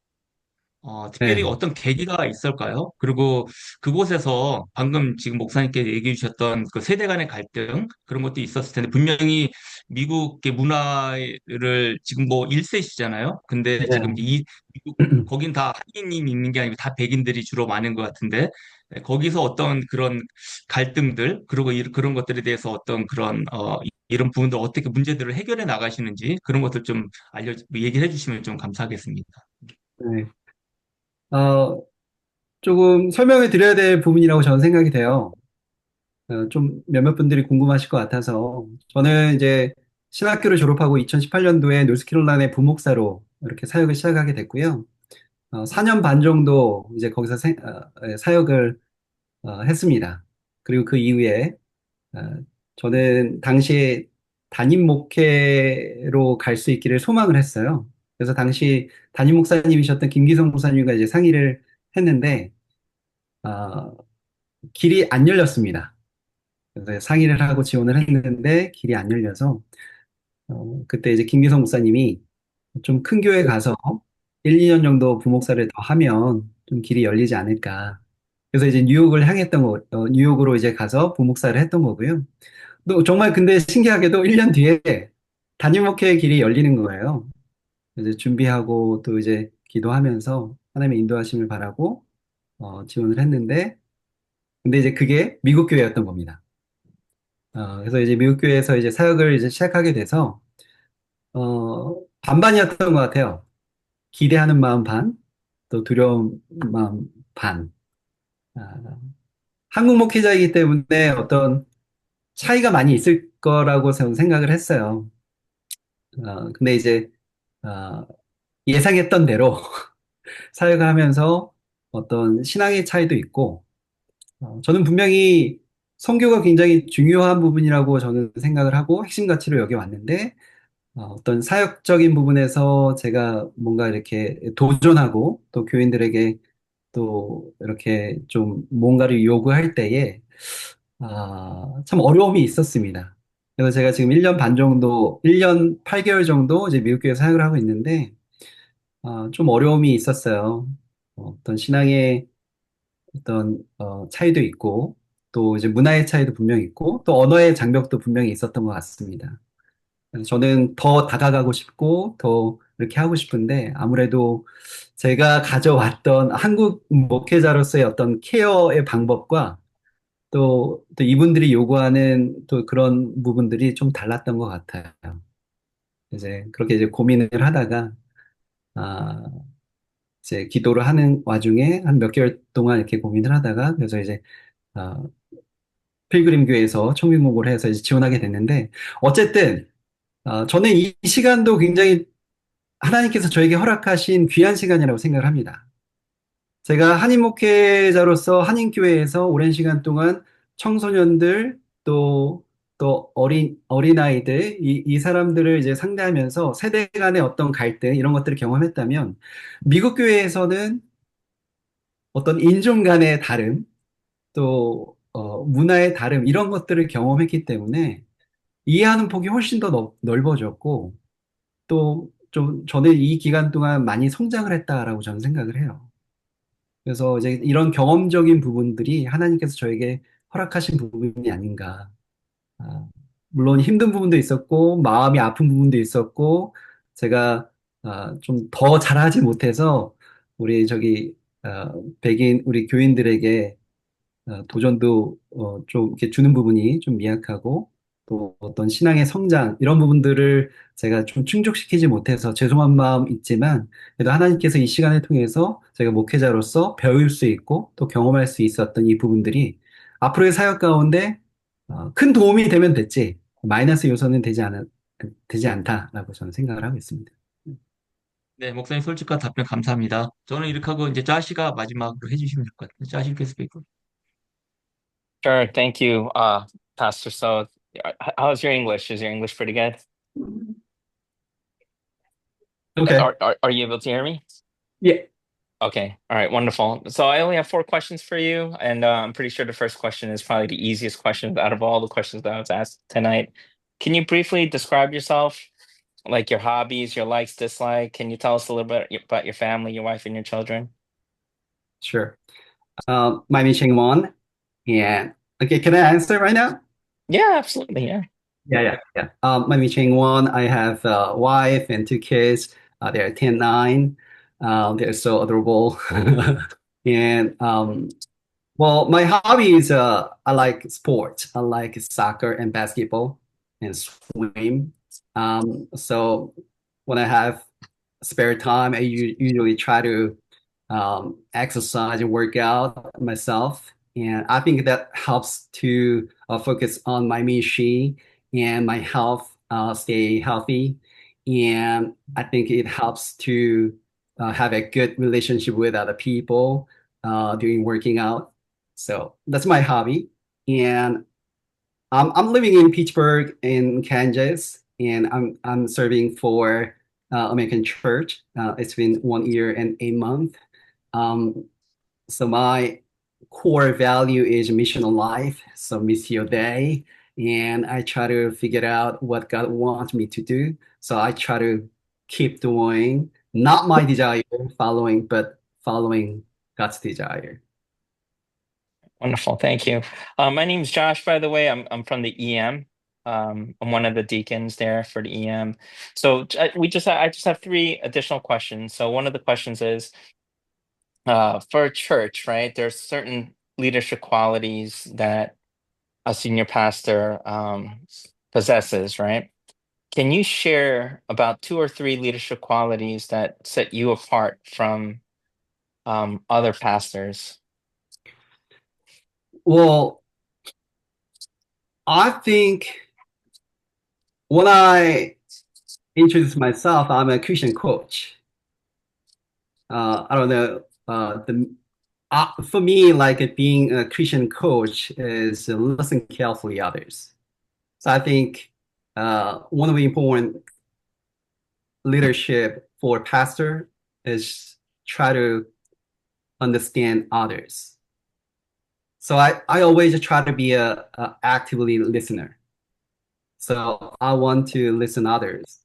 특별히 네. 어떤 계기가 있을까요? 그리고 그곳에서 방금 지금 목사님께 얘기해 주셨던 그 세대 간의 갈등 그런 것도 있었을 텐데 분명히 미국의 문화를 지금 뭐 1세시잖아요. 근데 지금 네. 미국 거긴 다 한인이 있는 게 아니고 다 백인들이 주로 많은 것 같은데 네, 거기서 어떤 그런 갈등들 그리고 그런 것들에 대해서 어떤 그런 이런 부분들 어떻게 문제들을 해결해 나가시는지 그런 것들 좀 얘기를 해주시면 좀 감사하겠습니다. 네. 어, 조금 설명을 드려야 될 부분이라고 저는 생각이 돼요. 좀 몇몇 분들이 궁금하실 것 같아서 저는 이제 신학교를 졸업하고 2018년도에 노스캐롤라이나의 부목사로 이렇게 사역을 시작하게 됐고요. 4년 반 정도 이제 거기서 사역을 했습니다. 그리고 그 이후에 어, 저는 당시에 담임 목회로 갈 수 있기를 소망을 했어요. 그래서 당시 담임 목사님이셨던 김기성 목사님과 이제 상의를 했는데 어, 길이 안 열렸습니다. 그래서 상의를 하고 지원을 했는데 길이 안 열려서 그때 이제 김기성 목사님이 좀 큰 교회 가서 1, 2년 정도 부목사를 더 하면 좀 길이 열리지 않을까. 그래서 이제 뉴욕을 향했던 뉴욕으로 이제 가서 부목사를 했던 거고요. 또 정말 근데 신기하게도 1년 뒤에 담임 목회의 길이 열리는 거예요. 이제 준비하고 또 이제 기도하면서 하나님의 인도하심을 바라고 지원을 했는데 근데 이제 그게 미국 교회였던 겁니다. 그래서 이제 미국 교회에서 이제 사역을 이제 시작하게 돼서, 반반이었던 것 같아요. 기대하는 마음 반, 또 두려운 마음 반. 아, 한국 목회자이기 때문에 어떤 차이가 많이 있을 거라고 저는 생각을 했어요. 근데 이제, 어, 예상했던 대로 사역을 하면서 어떤 신앙의 차이도 있고, 저는 분명히 선교가 굉장히 중요한 부분이라고 저는 생각을 하고 핵심 가치로 여겨왔는데, 어떤 사역적인 부분에서 제가 뭔가 이렇게 도전하고 또 교인들에게 또 이렇게 좀 뭔가를 요구할 때에 참 어려움이 있었습니다. 그래서 제가 지금 1년 반 정도, 1년 8개월 정도 이제 미국교회 사역을 하고 있는데 좀 어려움이 있었어요. 어떤 신앙의 어떤 차이도 있고 또 이제 문화의 차이도 분명히 있고 또 언어의 장벽도 분명히 있었던 것 같습니다. 그래서 저는 더 다가가고 싶고, 더 그렇게 하고 싶은데 아무래도 제가 가져왔던 한국 목회자로서의 어떤 케어의 방법과 또 이분들이 요구하는 또 그런 부분들이 좀 달랐던 것 같아요. 이제 그렇게 이제 고민을 하다가 아, 이제 기도를 하는 와중에 한 몇 개월 동안 이렇게 고민을 하다가 그래서 이제 아, 필그림 교회에서 청빙목을 해서 이제 지원하게 됐는데 어쨌든 저는 이 시간도 굉장히 하나님께서 저에게 허락하신 귀한 시간이라고 생각을 합니다. 제가 한인 목회자로서 한인교회에서 오랜 시간 동안 청소년들 또 어린아이들 이 사람들을 이제 상대하면서 세대 간의 어떤 갈등 이런 것들을 경험했다면 미국 교회에서는 어떤 인종 간의 다름 또 문화의 다름 이런 것들을 경험했기 때문에 이해하는 폭이 훨씬 더 넓어졌고 또 좀 저는 이 기간 동안 많이 성장을 했다라고 저는 생각을 해요. 그래서 이제 이런 경험적인 부분들이 하나님께서 저에게 허락하신 부분이 아닌가. 아, 물론 힘든 부분도 있었고, 마음이 아픈 부분도 있었고, 제가 좀 더 잘하지 못해서 우리 백인 우리 교인들에게 도전도 좀 이렇게 주는 부분이 좀 미약하고 또 어떤 신앙의 성장 이런 부분들을 제가 좀 충족시키지 못해서 죄송한 마음 있지만 그래도 하나님께서 이 시간을 통해서 제가 목회자로서 배울 수 있고 또 경험할 수 있었던 이 부분들이 앞으로의 사역 가운데 큰 도움이 되면 됐지 마이너스 요소는 되지 않다라고 저는 생각을 하고 있습니다. 네, 목사님 솔직한 답변 감사합니다. 저는 이렇게 하고 이제 짜시가 마지막으로 해주시면 될 것 같아요. 짜시 스피커. Sure, thank you, Pastor. So, how's your English? Is your English pretty good? Okay. Are you able to hear me? Yeah. Okay, all right, wonderful. So I only have 4 questions for you, and I'm pretty sure the first question is probably the easiest question out of all the questions that I was asked tonight. Can you briefly describe yourself, like your hobbies, your likes, dislike? Can you tell us a little bit about your family, your wife, and your children? Sure. My name is Cheng Won. And okay, can I answer right now? Yeah, absolutely. Yeah. Yeah. My name is Cheng Won. I have a wife and 2 kids. They're 10, 9. They're so adorable. And well, my hobby is I like sports. I like soccer and basketball and swim. So when I have spare time, I usually try to exercise and work out myself. And I think that helps to focus on my ministry and my health, stay healthy. And I think it helps to have a good relationship with other people during working out. So that's my hobby. And I'm living in Pittsburgh in Kansas, and I'm serving for American Church. It's been 1 year and 8 months. Um, so my core value is missional life, so Missio Dei, and I try to figure out what God wants me to do. So I try to keep doing not my desire but following God's desire. Wonderful, thank you. My name's Josh, by the way. I'm from the EM. I'm one of the deacons there for the EM. So I just have 3 additional questions. So one of the questions is for a church, right? There's certain leadership qualities that a senior pastor possesses, right? Can you share about 2 or 3 leadership qualities that set you apart from other pastors? Well, I think when I introduce myself, I'm a Christian coach. I don't know. For me, like being a Christian coach is listen carefully others. So I think one of the important leadership for pastor is try to understand others. So I always try to be a actively listener. So I want to listen others.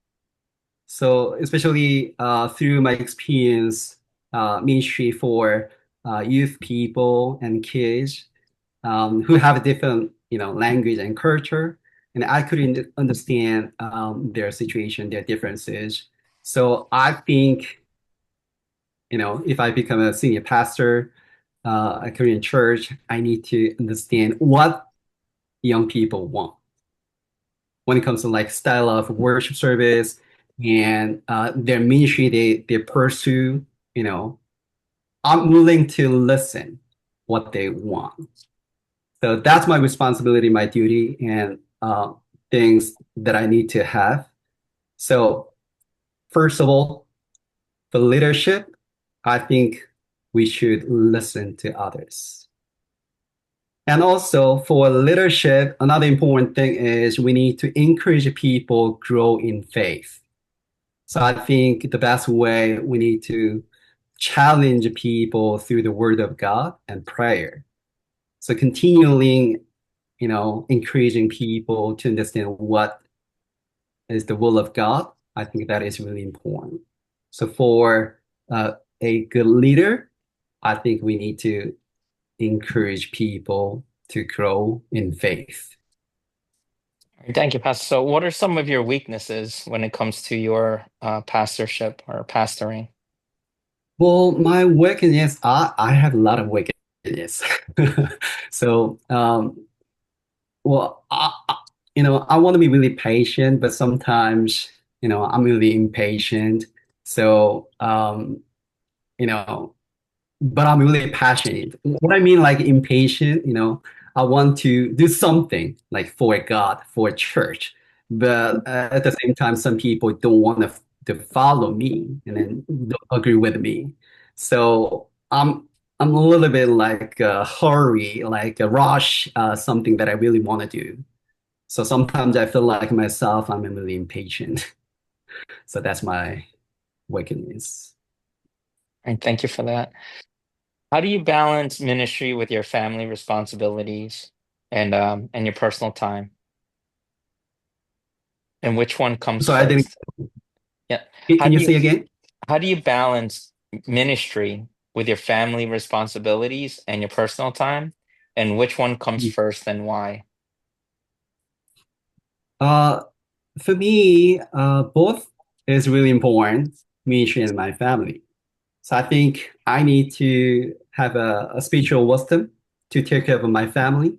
So especially through my experience ministry for youth people and kids who have a different language and culture, and I couldn't understand their situation, their differences. So I think, if I become a senior pastor, a Korean church, I need to understand what young people want when it comes to like style of worship service and their ministry they pursue. You know, I'm willing to listen what they want. So that's my responsibility, my duty, and things that I need to have. So first of all, for leadership, I think we should listen to others. And also for leadership, another important thing is we need to encourage people grow in faith. So I think the best way we need to challenge people through the word of God and prayer. So continually, encouraging people to understand what is the will of God, I think that is really important. So for a good leader, I think we need to encourage people to grow in faith. Thank you, Pastor. So, what are some of your weaknesses when it comes to your pastorship or pastoring? Well, my weakness, I have a lot of weakness. So, well, I want to be really patient, but sometimes, I'm really impatient. So, you know, but I'm really passionate. What I mean, like impatient, I want to do something like for God, for a church. But at the same time, some people don't want to follow me and then don't agree with me. So I'm a little bit like a hurry, like a rush, something that I really want to do. So sometimes I feel like myself, I'm really impatient. So that's my weakness. And thank you for that. How do you balance ministry with your family responsibilities and your personal time? And which one comes So I didn't. first? Yeah. How Can do you you say again? how do you balance ministry with your family responsibilities and your personal time? And which one comes first and why? Uh, for me, both is really important, me and my family. So I think I need to have a spiritual wisdom to take care of my family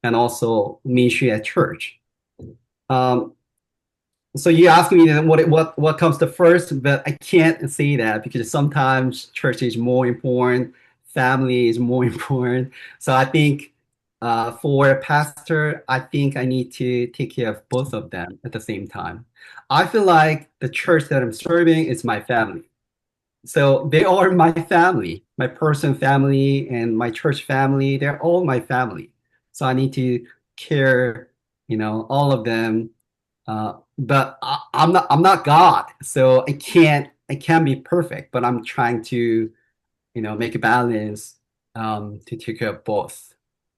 and also ministry at church. Um, so you ask me then what comes to first, but I can't say that because sometimes church is more important, family is more important. So I think for a pastor, I think I need to take care of both of them at the same time. I feel like the church that I'm serving is my family. So they are my family, my person family and my church family. They're all my family. So I need to care, all of them. But I'm not God, so I can't be perfect. But I'm trying to, make a balance to take care of both.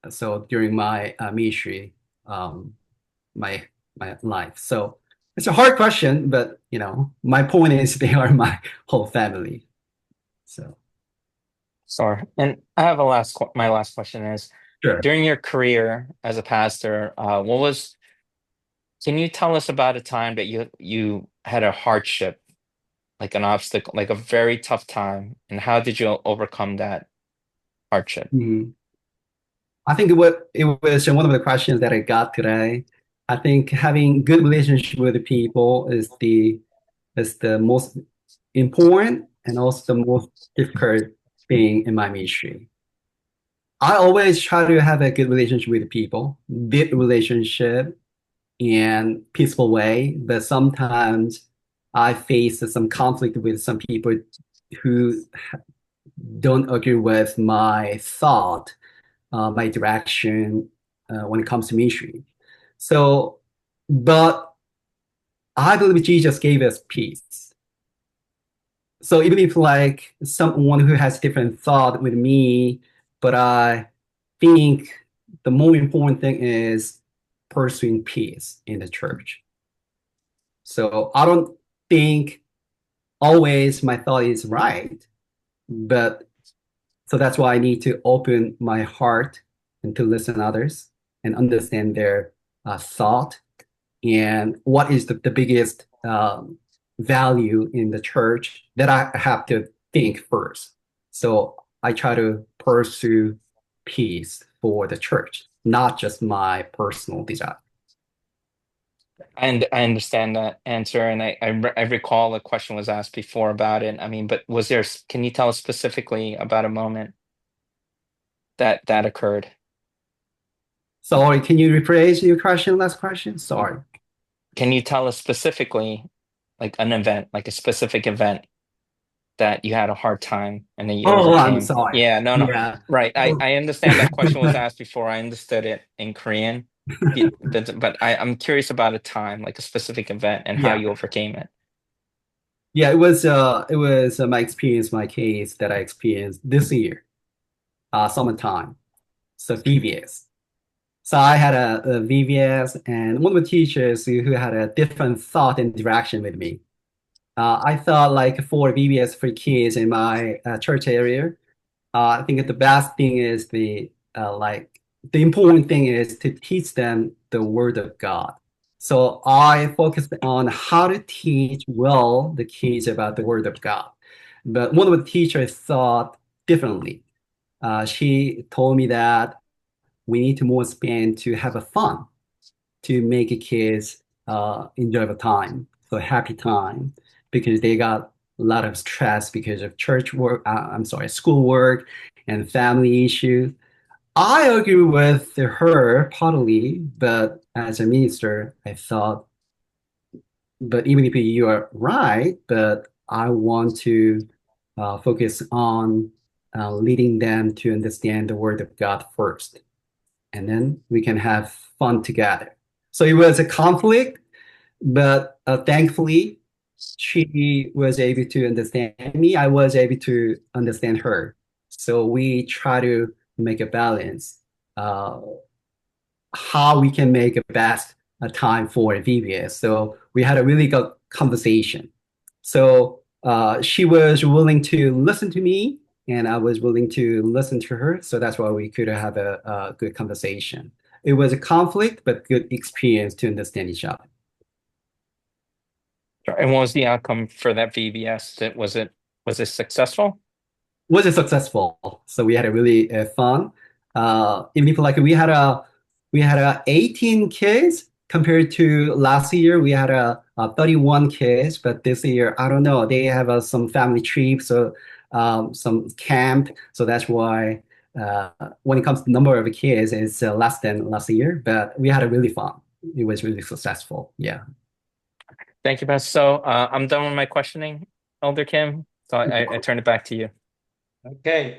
So during my ministry, um, my my life. So it's a hard question, but my point is they are my whole family. So Sure. And I have my last question is, sure. during your career as a pastor, can you tell us about a time that you had a hardship, like an obstacle, like a very tough time, and how did you overcome that hardship? Mhm. I think it was one of the questions that I got today. I think having good relationship with the people is the most important and also the most difficult thing in my ministry. I always try to have a good relationship with people, deep relationship and peaceful way, but sometimes I face some conflict with some people who don't agree with my thought, my direction when it comes to ministry. So, but I believe Jesus gave us peace. So even if like someone who has different thought with me, but I think the more important thing is pursuing peace in the church. So I don't think always my thought is right, but so that's why I need to open my heart and to listen to others and understand their thought and what is the biggest value in the church that I have to think first. So I try to pursue peace for the church, not just my personal desire. And I understand that answer, and I recall a question was asked before about it. I mean, but can you tell us specifically about a moment that occurred? Sorry, can you rephrase your question, last question? Sorry. Can you tell us specifically, like an event, like a specific event that you had a hard time and then you Oh, I'm overcame? sorry. Yeah, no. Yeah. Right. I understand that question was asked before. I understood it in Korean. But I'm curious about a time, like a specific event and how Yeah. you overcame it. Yeah, it was my experience, my case that I experienced this year, summertime. So VBS. So I had a VBS and one of the teachers who had a different thought and direction with me. I thought like for VBS for kids in my church area, I think that the best thing is the important thing is to teach them the word of God. So I focused on how to teach well the kids about the word of God. But one of the teachers thought differently. She told me that we need to more spend to have a fun, to make the kids enjoy the time, so happy time, because they got a lot of stress because of church work, I'm sorry, school work and family issues. I agree with her partly, but as a minister, I thought, but even if you are right, but I want to focus on leading them to understand the word of God first, and then we can have fun together. So it was a conflict, but thankfully, she was able to understand me. I was able to understand her. So we try to make a balance. Uh, how we can make a best time for VBS. So we had a really good conversation. So she was willing to listen to me, and I was willing to listen to her. So that's why we could have a good conversation. It was a conflict, but good experience to understand each other. And what was the outcome for that VBS? Was it successful? Was it successful? So we had a really fun. Even if like we had 18 kids compared to last year, we had 31 kids. But this year, I don't know. They have some family trips or some camp, so that's why when it comes to number of kids, it's less than last year. But we had a really fun. It was really successful. Yeah. Thank you, Pastor. So I'm done with my questioning, Elder Kim. So I turn it back to you. 오케이.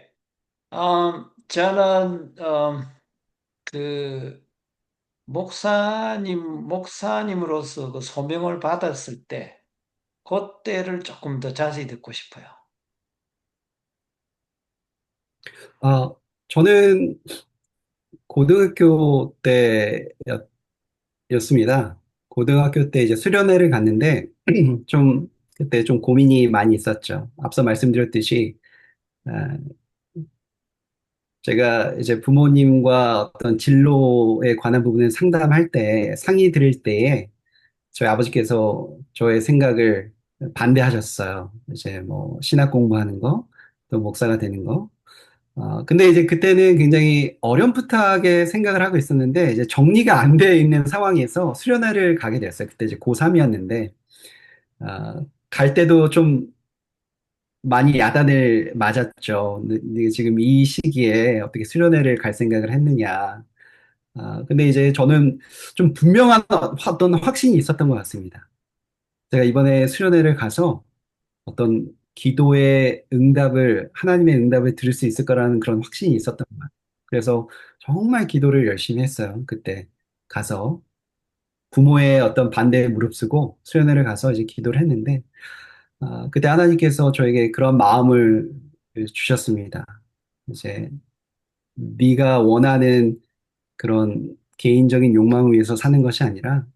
저는 그 목사님으로서 그 소명을 받았을 때 그때를 조금 더 자세히 듣고 싶어요. 저는 고등학교 때였습니다. 고등학교 때 이제 수련회를 갔는데 좀 그때 좀 고민이 많이 있었죠. 앞서 말씀드렸듯이 아, 제가 이제 부모님과 어떤 진로에 관한 부분을 상담할 때 상의 드릴 때에 저희 아버지께서 저의 생각을 반대하셨어요. 이제 뭐 신학 공부하는 거, 또 목사가 되는 거. 근데 이제 그때는 굉장히 어렴풋하게 생각을 하고 있었는데, 이제 정리가 안 돼 있는 상황에서 수련회를 가게 됐어요. 그때 이제 고3이었는데, 갈 때도 좀 많이 야단을 맞았죠. 근데 지금 이 시기에 어떻게 수련회를 갈 생각을 했느냐. 근데 이제 저는 좀 분명한 어떤 확신이 있었던 것 같습니다. 제가 이번에 수련회를 가서 어떤 하나님의 응답을 들을 수 있을 거라는 그런 확신이 있었던 것 같아요. 그래서 정말 기도를 열심히 했어요. 그때 가서 부모의 어떤 반대에 무릅쓰고 수련회를 가서 이제 기도를 했는데, 그때 하나님께서 저에게 그런 마음을 주셨습니다. 이제 네가 원하는 그런 개인적인 욕망을 위해서 사는 것이 아니라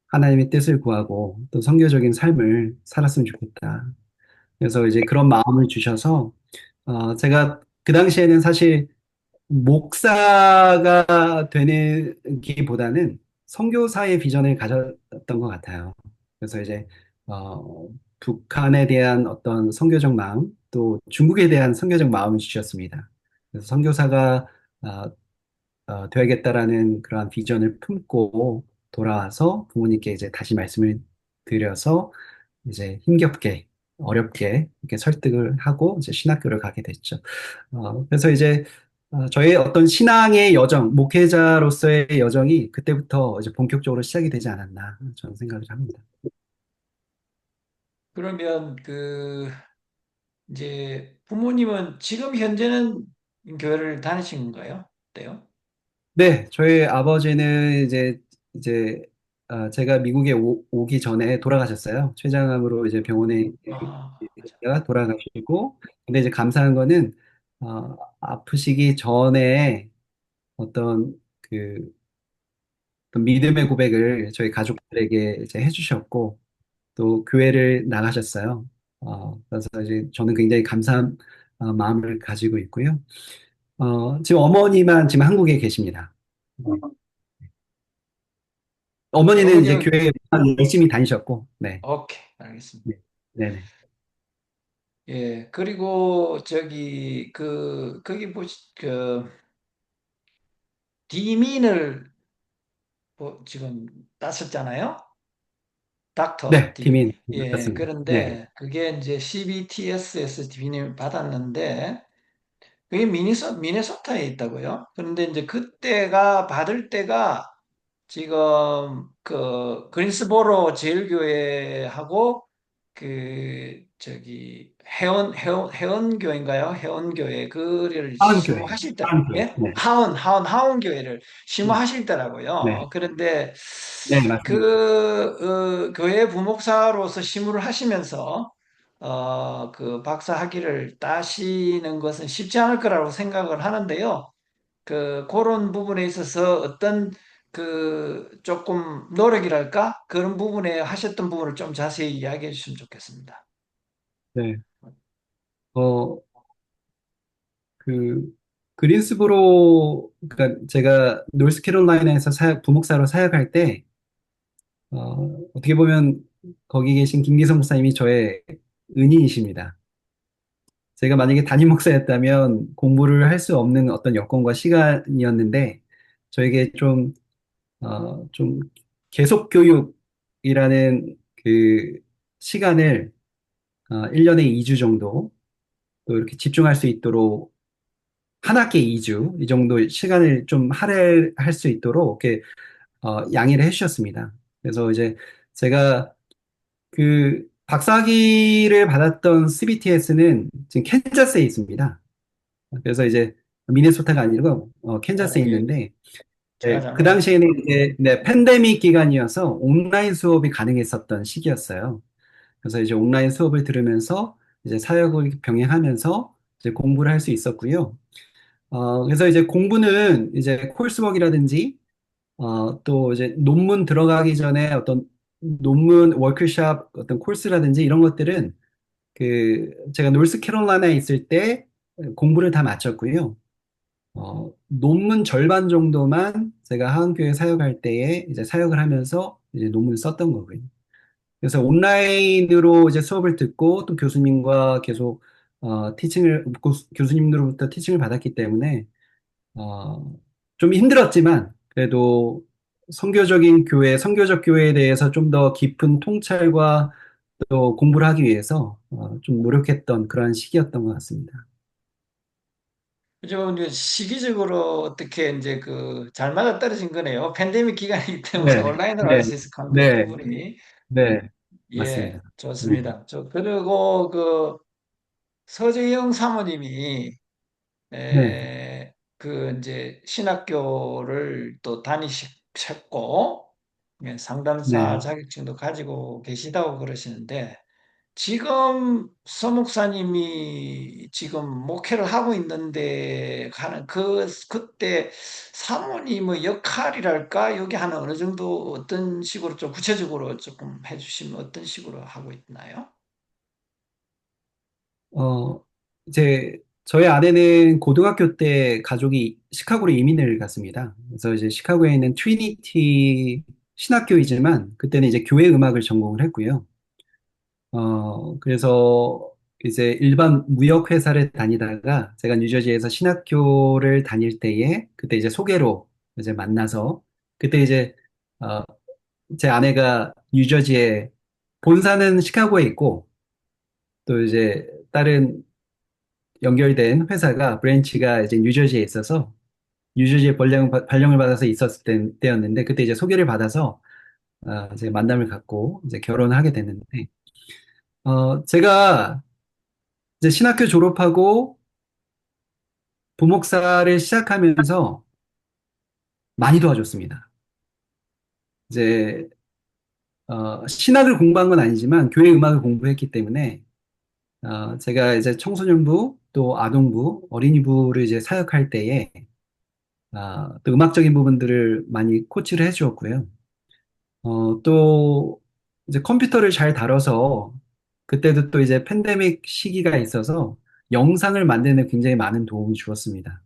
하나님의 뜻을 구하고 또 선교적인 삶을 살았으면 좋겠다. 그래서 이제 그런 마음을 주셔서 제가 그 당시에는 사실 목사가 되는 기보다는 선교사의 비전을 가졌던 것 같아요. 그래서 이제 북한에 대한 어떤 선교적 마음, 또 중국에 대한 선교적 마음을 주셨습니다. 그래서 선교사가 어, 되야겠다라는 그러한 비전을 품고 돌아와서 부모님께 이제 다시 말씀을 드려서 이제 힘겹게 어렵게 이렇게 설득을 하고 이제 신학교를 가게 됐죠. 그래서 이제 저의 어떤 신앙의 여정, 목회자로서의 여정이 그때부터 이제 본격적으로 시작이 되지 않았나 저는 생각을 합니다. 그러면 이제 부모님은 지금 현재는 교회를 다니신 건가요? 어때요? 네, 저희 아버지는 이제 제가 미국에 오기 전에 돌아가셨어요. 췌장암으로 이제 병원에 아, 맞아. 있다가 돌아가시고, 근데 이제 감사한 거는 아프시기 전에 어떤 어떤 믿음의 고백을 저희 가족들에게 이제 해주셨고, 또 교회를 나가셨어요. 그래서 이제 저는 굉장히 감사한 마음을 가지고 있고요. 지금 어머니만 지금 한국에 계십니다. 어머니는 이제 어머니는, 교회 열심히 다니셨고, 네. 오케이, 알겠습니다. 네. 네네. 예, 그리고 거기 디민을 지금 땄었잖아요. 닥터 네, 디빈. 팀이 예, 맞습니다. 네. 그런데 그게 이제 CBTS에서 디빈을 받았는데, 그게 미네소타에 있다고요. 그런데 이제 그때가 받을 때가 지금 그린스보로 제일교회하고 해원교회인가요? 해원교회 그를 하은교회. 심호하실 때, 하은교회. 예? 네. 하원교회를 심호하실 네. 때라고요. 그런데 네, 맞습니다. 교회 부목사로서 심호를 하시면서 그 박사 학위를 따시는 것은 쉽지 않을 거라고 생각을 하는데요. 그런 부분에 있어서 어떤 조금 노력이랄까? 그런 부분에 하셨던 부분을 좀 자세히 이야기해 주시면 좋겠습니다. 네. 어, 그, 그린스보로, 그러니까 제가 노스캐롤라이나에서 부목사로 사역할 때, 어떻게 보면 거기 계신 김기성 목사님이 저의 은인이십니다. 제가 만약에 담임 목사였다면 공부를 할 수 없는 어떤 여건과 시간이었는데, 저에게 좀 계속 교육이라는 그 시간을 1년에 2주 정도 또 이렇게 집중할 수 있도록 한 학기에 2주 이 정도 시간을 좀 할애할 수 있도록 이렇게 양해를 해주셨습니다. 그래서 이제 제가 그 박사학위를 받았던 CBTS는 지금 캔자스에 있습니다. 그래서 이제 미네소타가 아니고 캔자스에 이게 있는데 제가 그 잘못 알았어요. 당시에는 이제 네, 팬데믹 기간이어서 온라인 수업이 가능했었던 시기였어요. 그래서 이제 온라인 수업을 들으면서 이제 사역을 병행하면서 이제 공부를 할 수 있었고요. 그래서 이제 공부는 이제 코र्스웍이라든지 또 이제 논문 들어가기 전에 어떤 논문 워크숍 어떤 코र्스라든지 이런 것들은 제가 노스캐롤라이나에 있을 때 공부를 다 마쳤고요. 논문 절반 정도만 제가 하은교회 사역할 때에 이제 사역을 하면서 이제 논문을 썼던 거고요. 그래서 온라인으로 이제 수업을 듣고 또 교수님과 계속 교수님들로부터 티칭을 받았기 때문에 어, 좀 힘들었지만 그래도 선교적 교회에 대해서 좀 더 깊은 통찰과 또 공부를 하기 위해서 좀 노력했던 그런 시기였던 것 같습니다. 좀 이제 시기적으로 어떻게 이제 잘 맞아 떨어진 거네요. 팬데믹 기간이기 때문에 네, 온라인으로 할 네, 수 있었던 그 네, 부분이. 네, 예, 맞습니다. 네, 좋습니다. 그리고 서재영 사모님이 네, 이제 신학교를 또 다니셨고, 예, 상담사 네. 자격증도 가지고 계시다고 그러시는데, 지금 서 목사님이 지금 목회를 하고 있는데 가는 그때 사모님의 역할이랄까? 여기 하는 어느 정도 어떤 식으로 좀 구체적으로 조금 해주시면 어떤 식으로 하고 있나요? 어, 저희 아내는 고등학교 때 가족이 시카고로 이민을 갔습니다. 그래서 이제 시카고에 있는 트리니티 신학교이지만 그때는 이제 교회 음악을 전공을 했고요. 그래서 이제 일반 무역 회사를 다니다가 제가 뉴저지에서 신학교를 다닐 때에 그때 이제 소개로 이제 만나서 그때 이제 어, 제 아내가 뉴저지에 본사는 시카고에 있고 또 이제 다른 연결된 회사가 브랜치가 이제 뉴저지에 있어서 뉴저지에 발령을 받아서 있었을 때였는데 그때 이제 소개를 받아서 이제 만남을 갖고 이제 결혼을 하게 됐는데 제가 이제 신학교 졸업하고 부목사를 시작하면서 많이 도와줬습니다. 이제 신학을 공부한 건 아니지만 교회 음악을 공부했기 때문에 제가 이제 청소년부 또 아동부 어린이부를 이제 사역할 때에 또 음악적인 부분들을 많이 코치를 해주었고요. 또 이제 컴퓨터를 잘 다뤄서 그때도 또 이제 팬데믹 시기가 있어서 영상을 만드는 데 굉장히 많은 도움을 주었습니다.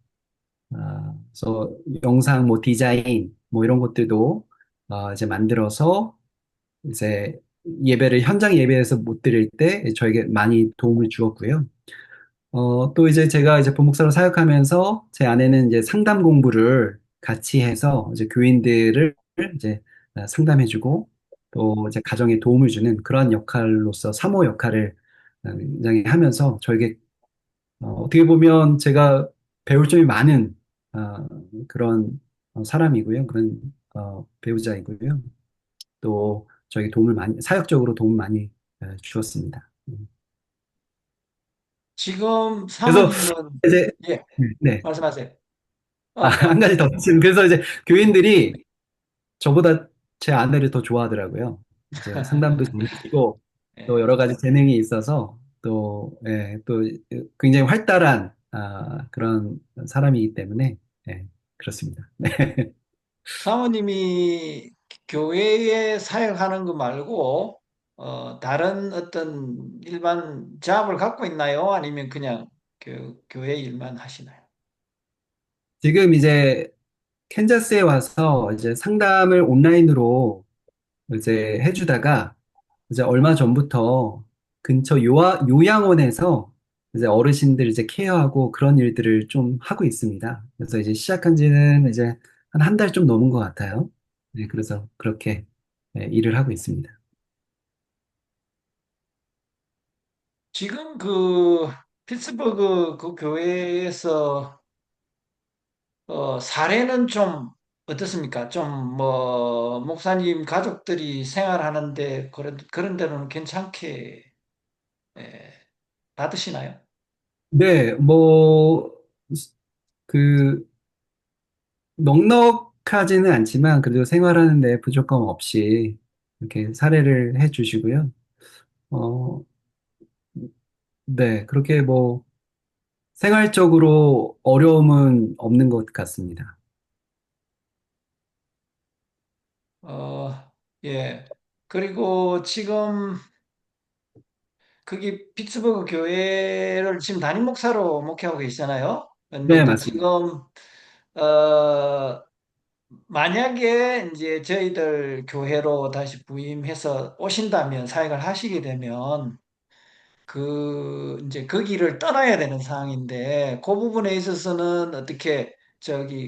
그래서 영상 뭐 디자인 뭐 이런 것들도 이제 만들어서 이제 예배를 현장 예배에서 못 드릴 때 저에게 많이 도움을 주었고요. 또 이제 제가 이제 부목사로 사역하면서 제 아내는 이제 상담 공부를 같이 해서 이제 교인들을 이제 상담해주고 또 이제 가정에 도움을 주는 그러한 역할로서 사모 역할을 굉장히 하면서 저에게 어떻게 보면 제가 배울 점이 많은 그런 사람이고요. 그런 배우자이고요. 또 저에게 도움을 많이 사역적으로 도움을 많이 주었습니다. 지금 그래서 사모님은, 이제 예, 네. 말씀하세요. 한 가지 더 지금 그래서 이제 교인들이 저보다 제 아내를 더 좋아하더라고요. 이제 상담도 잘해주고 또 예. 여러 가지 재능이 있어서 또 굉장히 활달한 그런 사람이기 때문에 그렇습니다. 네. 사모님이 교회에 사역하는 거 말고, 다른 어떤 일반 잡을 갖고 있나요? 아니면 그냥 교회 일만 하시나요? 지금 이제 캔자스에 와서 이제 상담을 온라인으로 이제 해주다가 이제 얼마 전부터 근처 요양원에서 이제 어르신들 이제 케어하고 그런 일들을 좀 하고 있습니다. 그래서 이제 시작한 지는 이제 한 달 좀 넘은 것 같아요. 네, 그래서 그렇게 일을 하고 있습니다. 지금 그 피츠버그 그 교회에서 사례는 좀 어떻습니까? 좀 뭐 목사님 가족들이 생활하는데 그런 데는 괜찮게 예, 받으시나요? 네, 그, 넉넉하지는 않지만 그래도 생활하는데 부족함 없이 이렇게 사례를 해 주시고요. 어, 네, 그렇게 생활적으로 어려움은 없는 것 같습니다. 어, 예. 그리고 지금 거기 피츠버그 교회를 지금 담임 목사로 목회하고 계시잖아요. 근데 네, 또 맞습니다. 지금 어, 만약에 이제 저희들 교회로 다시 부임해서 오신다면 사역을 하시게 되면 이제 거기를 떠나야 되는 상황인데 그 부분에 있어서는 어떻게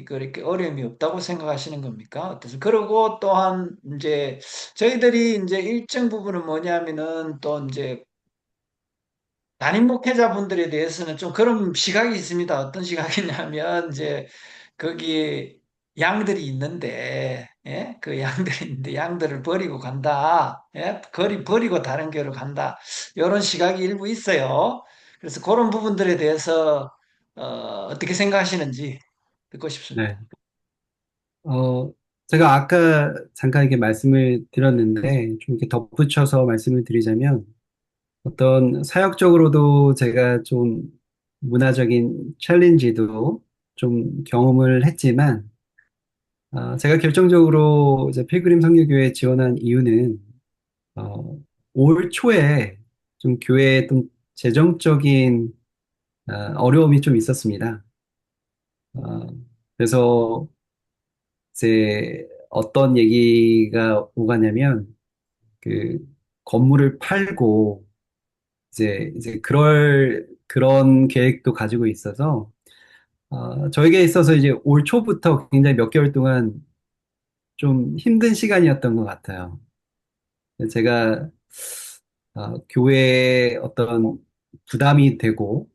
그렇게 어려움이 없다고 생각하시는 겁니까? 어떠세요? 그리고 또한 이제 저희들이 이제 일정 부분은 뭐냐면은 또 이제 담임 목회자분들에 대해서는 좀 그런 시각이 있습니다. 어떤 시각이냐면 이제 거기 양들이 있는데 예? 그 양들이 있는데 양들을 버리고 간다. 예? 거리 버리고 다른 교회로 간다. 이런 시각이 일부 있어요. 그래서 그런 부분들에 대해서 어떻게 생각하시는지 듣고 싶습니다. 네. 제가 아까 잠깐 이렇게 말씀을 드렸는데, 좀 이렇게 덧붙여서 말씀을 드리자면, 어떤 사역적으로도 제가 좀 문화적인 챌린지도 좀 경험을 했지만, 제가 결정적으로 이제 필그림 선교교회에 지원한 이유는, 어, 올 초에 좀 교회에 좀 재정적인 어려움이 좀 있었습니다. 어, 그래서 이제 어떤 얘기가 오가냐면 그 건물을 팔고 이제 그런 계획도 가지고 있어서, 저에게 있어서 이제 올 초부터 굉장히 몇 개월 동안 좀 힘든 시간이었던 것 같아요. 제가 교회에 어떤 부담이 되고,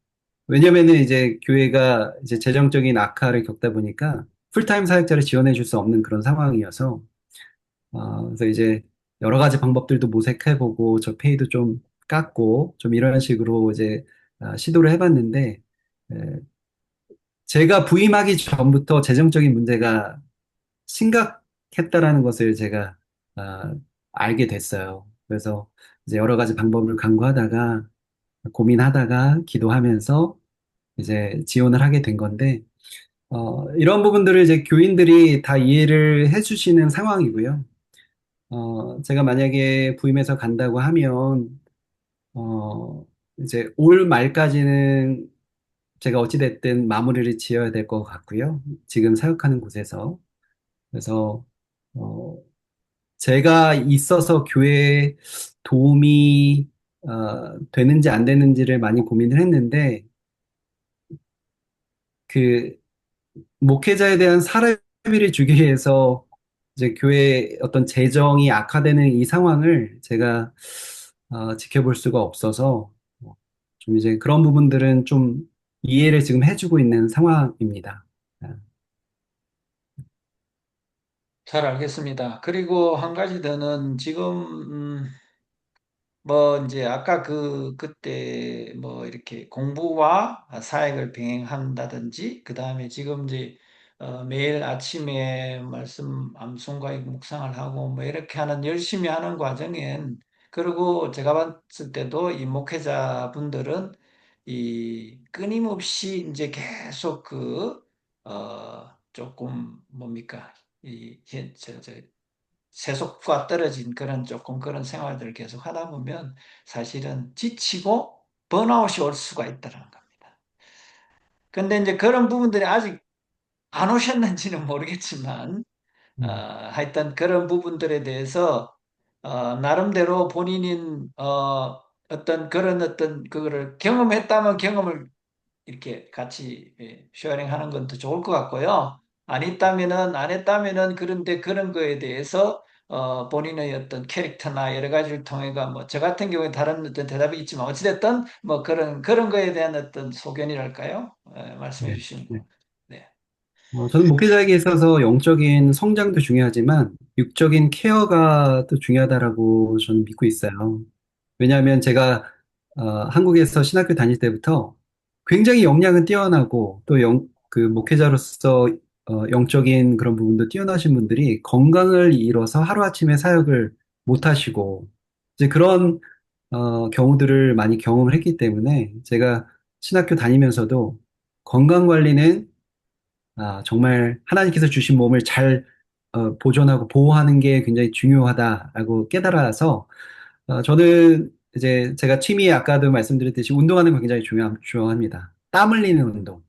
왜냐면은 이제 교회가 이제 재정적인 악화를 겪다 보니까 풀타임 사역자를 지원해 줄 수 없는 그런 상황이어서, 그래서 이제 여러 가지 방법들도 모색해보고, 저 페이도 좀 깎고, 좀 이런 식으로 이제 시도를 해봤는데, 에, 제가 부임하기 전부터 재정적인 문제가 심각했다라는 것을 제가 아, 알게 됐어요. 그래서 이제 여러 가지 방법을 강구하다가 고민하다가 기도하면서 이제 지원을 하게 된 건데, 이런 부분들을 이제 교인들이 다 이해를 해주시는 상황이고요. 제가 만약에 부임해서 간다고 하면, 어, 이제 올 말까지는 제가 어찌됐든 마무리를 지어야 될 것 같고요. 지금 사역하는 곳에서. 그래서, 어, 제가 있어서 교회에 도움이 되는지 안 되는지를 많이 고민을 했는데, 그 목회자에 대한 사례비를 주기 위해서 이제 교회의 어떤 재정이 악화되는 이 상황을 제가 지켜볼 수가 없어서 좀 이제 그런 부분들은 좀 이해를 지금 해주고 있는 상황입니다. 아, 잘 알겠습니다. 그리고 한 가지 더는 지금 뭐 이제 아까 그때 뭐 이렇게 공부와 사역을 병행한다든지 그다음에 지금 이제 매일 아침에 말씀 암송과 묵상을 하고 뭐 이렇게 하는 열심히 하는 과정엔 그리고 제가 봤을 때도 이 목회자분들은 이 끊임없이 이제 계속 조금 뭡니까 이 세속과 떨어진 그런 조금 그런 생활들을 계속 하다 보면 사실은 지치고 번아웃이 올 수가 있다는 겁니다. 근데 이제 그런 부분들이 아직 안 오셨는지는 모르겠지만, 음, 하여튼 그런 부분들에 대해서, 나름대로 본인인, 어떤 그거를 경험했다면 경험을 이렇게 같이 쉐어링하는 건 더 좋을 것 같고요. 안 했다면은 그런데 그런 거에 대해서 본인의 어떤 캐릭터나 여러 가지를 통해가 뭐 저 같은 경우에 다른 어떤 대답이 있지만 어찌됐든 뭐 그런 거에 대한 어떤 소견이랄까요? 말씀해 네. 주시면 네. 네. 저는 목회자에게 있어서 영적인 성장도 중요하지만 육적인 케어가 또 중요하다라고 저는 믿고 있어요. 왜냐하면 제가 한국에서 신학교 다닐 때부터 굉장히 역량은 뛰어나고 또 그 목회자로서 영적인 그런 부분도 뛰어나신 분들이 건강을 잃어서 하루아침에 사역을 못 하시고 이제 그런 경우들을 많이 경험을 했기 때문에 제가 신학교 다니면서도 건강 관리는 정말 하나님께서 주신 몸을 잘 보존하고 보호하는 게 굉장히 중요하다라고 깨달아서 저는 이제 제가 취미 아까도 말씀드렸듯이 운동하는 거 굉장히 중요합니다. 땀 흘리는 운동.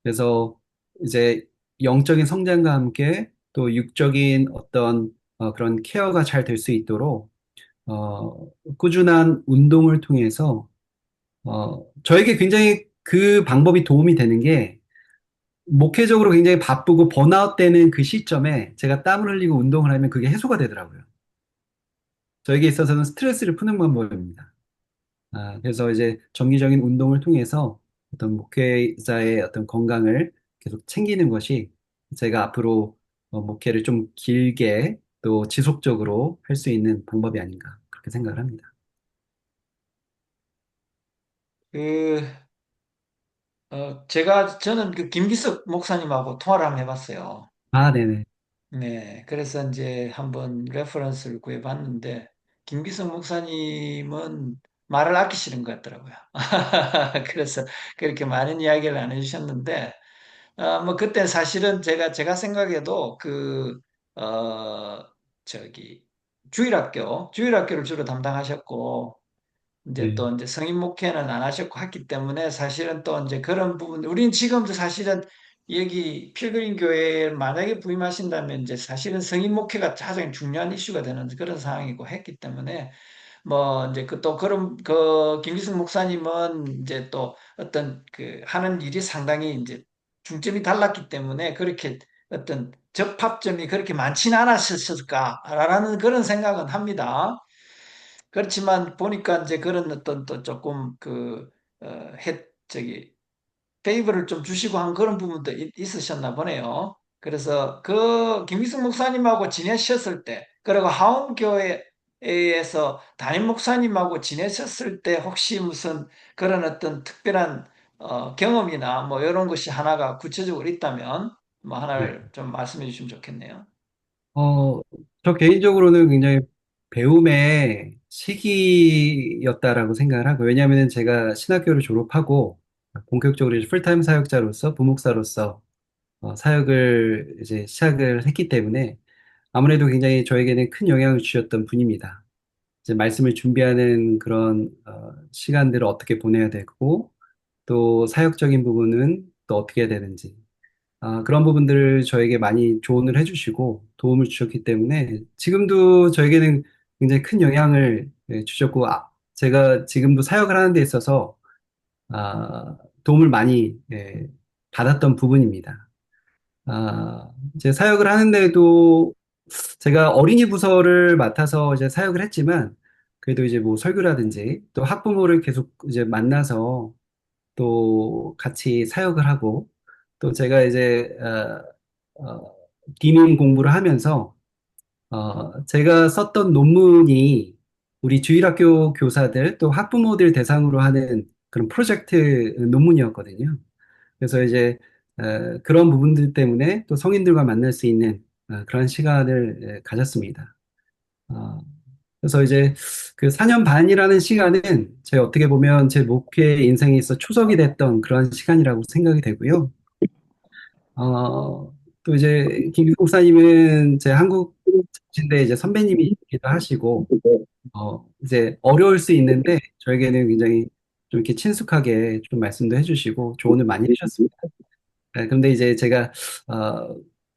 그래서 이제 영적인 성장과 함께 또 육적인 어떤 그런 케어가 잘 될 수 있도록 어, 꾸준한 운동을 통해서 저에게 굉장히 그 방법이 도움이 되는 게 목회적으로 굉장히 바쁘고 번아웃 되는 그 시점에 제가 땀을 흘리고 운동을 하면 그게 해소가 되더라고요. 저에게 있어서는 스트레스를 푸는 방법입니다. 그래서 이제 정기적인 운동을 통해서 어떤 목회자의 어떤 건강을 계속 챙기는 것이 제가 앞으로 목회를 좀 길게 또 지속적으로 할 수 있는 방법이 아닌가 그렇게 생각을 합니다. 그 저는 그 김기석 목사님하고 통화를 한번 해봤어요. 네네. 네, 그래서 이제 한번 레퍼런스를 구해봤는데, 김기성 목사님은 말을 아끼시는 것 같더라고요. 그래서 그렇게 많은 이야기를 안 해주셨는데, 뭐, 그때 사실은 제가 생각해도 어, 저기, 주일학교를 주로 담당하셨고, 이제 네. 또 이제 성인 목회는 안 하셨고 했기 때문에 사실은 또 이제 그런 부분, 우리는 지금도 사실은 여기 필그림 교회에 만약에 부임하신다면 이제 사실은 성인 목회가 가장 중요한 이슈가 되는 그런 상황이고 했기 때문에 뭐 이제 그 또 그런 그 김기숙 목사님은 이제 또 어떤 그 하는 일이 상당히 이제 중점이 달랐기 때문에 그렇게 어떤 접합점이 그렇게 많지는 않았을까라는 그런 생각은 합니다. 그렇지만 보니까 이제 그런 어떤 또 조금 그, 저기, 페이버를 좀 주시고 한 그런 부분도 있으셨나 보네요. 그래서 그 김희숙 목사님하고 지내셨을 때, 그리고 하원교회에서 담임 목사님하고 지내셨을 때 혹시 무슨 그런 어떤 특별한 경험이나 뭐 이런 것이 하나가 구체적으로 있다면 뭐 네. 하나를 좀 말씀해 주시면 좋겠네요. 어, 저 개인적으로는 굉장히 배움의 시기였다라고 생각을 하고, 왜냐하면 제가 신학교를 졸업하고 본격적으로 이제 풀타임 사역자로서, 부목사로서 사역을 이제 시작을 했기 때문에 아무래도 굉장히 저에게는 큰 영향을 주셨던 분입니다. 이제 말씀을 준비하는 그런 시간들을 어떻게 보내야 되고, 또 사역적인 부분은 또 어떻게 해야 되는지, 그런 부분들을 저에게 많이 조언을 해주시고 도움을 주셨기 때문에 지금도 저에게는 굉장히 큰 영향을 주셨고, 제가 지금도 사역을 하는 데 있어서 도움을 많이 받았던 부분입니다. 이제 사역을 하는데도 제가 어린이 부서를 맡아서 이제 사역을 했지만, 그래도 이제 뭐 설교라든지 또 학부모를 계속 이제 만나서 또 같이 사역을 하고, 또 제가 이제 기문 공부를 하면서 제가 썼던 논문이 우리 주일학교 교사들 또 학부모들 대상으로 하는 그런 프로젝트 논문이었거든요. 그래서 이제 그런 부분들 때문에 또 성인들과 만날 수 있는 그런 시간을 가졌습니다. 어, 그래서 이제 그 4년 반이라는 시간은 제 어떻게 보면 제 목회 인생에 있어 초석이 됐던 그런 시간이라고 생각이 되고요. 또 이제 김 목사님은 제 한국 진대 이제 선배님이기도 하시고, 이제 어려울 수 있는데 저에게는 굉장히 좀 이렇게 친숙하게 좀 말씀도 해주시고 조언을 많이 해주셨습니다. 그런데 이제 제가 어,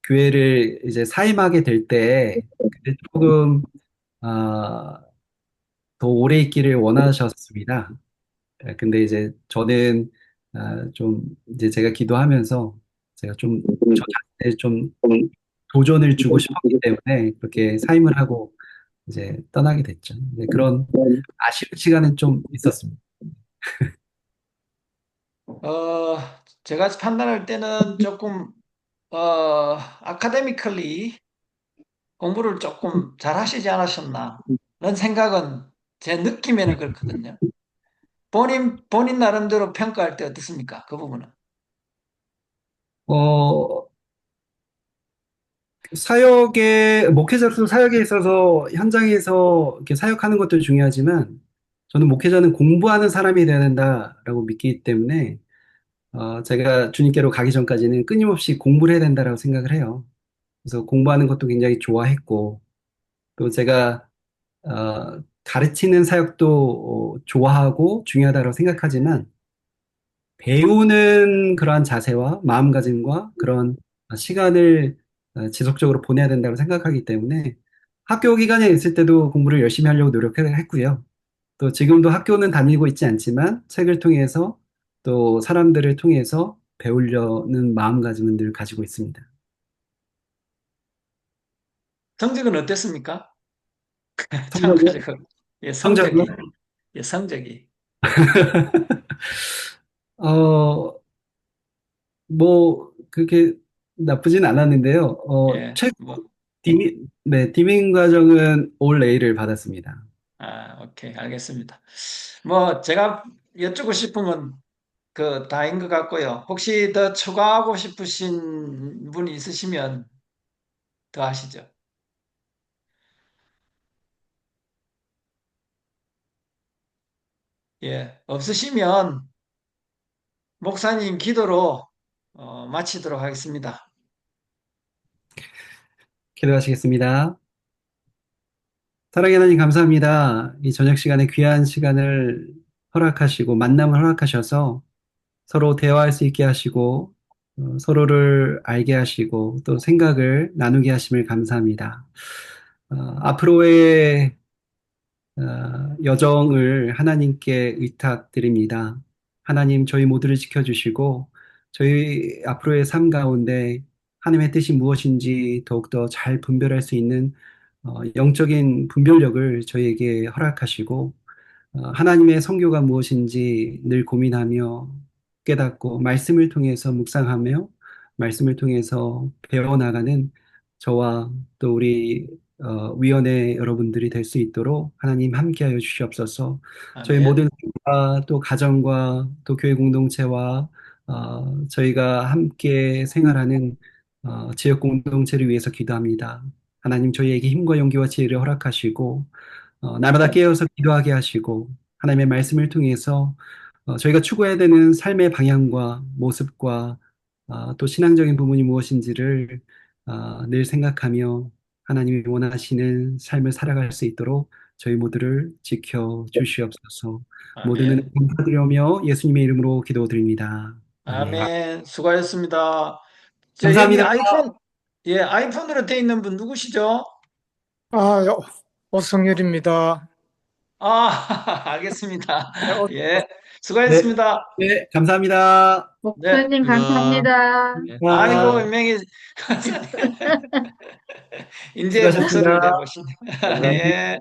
교회를 이제 사임하게 될 때 그때 조금 어, 더 오래 있기를 원하셨습니다. 근데 이제 저는 좀 이제 제가 기도하면서 제가 좀 저 자신에 좀 도전을 주고 싶었기 때문에 그렇게 사임을 하고 이제 떠나게 됐죠. 네, 그런 아쉬운 시간은 좀 있었습니다. 어, 제가 판단할 때는 조금 아카데미컬리 공부를 조금 잘 하시지 않으셨나 는 생각은 제 느낌에는 그렇거든요. 본인 나름대로 평가할 때 어떻습니까? 그 부분은. 어, 목회자로서 사역에 있어서 현장에서 이렇게 사역하는 것도 중요하지만, 저는 목회자는 공부하는 사람이 되어야 된다라고 믿기 때문에, 제가 주님께로 가기 전까지는 끊임없이 공부를 해야 된다라고 생각을 해요. 그래서 공부하는 것도 굉장히 좋아했고, 또 제가, 가르치는 사역도 좋아하고 중요하다고 생각하지만, 배우는 그러한 자세와 마음가짐과 그런 시간을 지속적으로 보내야 된다고 생각하기 때문에 학교 기간에 있을 때도 공부를 열심히 하려고 노력했고요. 또 지금도 학교는 다니고 있지 않지만 책을 통해서 또 사람들을 통해서 배우려는 마음가짐은 늘 가지고 있습니다. 성적은 어땠습니까? 성적이요? 참가적으로. 예, 성적이요? 성적이. 예, 성적이. 어, 뭐, 그렇게 나쁘진 않았는데요. 예, 뭐, 디밍 과정은 올 A를 받았습니다. 오케이, 알겠습니다. 뭐, 제가 여쭙고 싶은 건 그 다인 것 같고요. 혹시 더 추가하고 싶으신 분이 있으시면 더 하시죠. 예, 없으시면 목사님 기도로 마치도록 하겠습니다. 기도하시겠습니다. 사랑의 하나님 감사합니다. 이 저녁 시간에 귀한 시간을 허락하시고 만남을 허락하셔서 서로 대화할 수 있게 하시고 서로를 알게 하시고 또 생각을 나누게 하심을 감사합니다. 앞으로의 여정을 하나님께 의탁드립니다. 하나님, 저희 모두를 지켜주시고, 저희 앞으로의 삶 가운데 하나님의 뜻이 무엇인지 더욱더 잘 분별할 수 있는 영적인 분별력을 저희에게 허락하시고, 하나님의 성교가 무엇인지 늘 고민하며 깨닫고 말씀을 통해서 묵상하며 말씀을 통해서 배워나가는 저와 또 우리 위원회 여러분들이 될 수 있도록 하나님 함께하여 주시옵소서. 저희 아멘. 모든 삶과 또 가정과 또 교회 공동체와 저희가 함께 생활하는 지역 공동체를 위해서 기도합니다. 하나님 저희에게 힘과 용기와 지혜를 허락하시고 날마다 깨어서 기도하게 하시고 하나님의 말씀을 통해서 저희가 추구해야 되는 삶의 방향과 모습과 또 신앙적인 부분이 무엇인지를 늘 생각하며 하나님이 원하시는 삶을 살아갈 수 있도록 저희 모두를 지켜 주시옵소서. 모든 은혜 아멘. 감사드리며 예수님의 이름으로 기도드립니다. 아멘. 아멘. 수고하셨습니다. 여기 감사합니다. 아이폰, 예, 아이폰으로 돼 있는 분 누구시죠? 오성열입니다. 아, 알겠습니다. 네, 예, 네, 수고하셨습니다. 네, 감사합니다. 네, 목사님 감사합니다. 아이고, 명예, 이제 목소리를 수고하셨습니다. 내보시네. 예.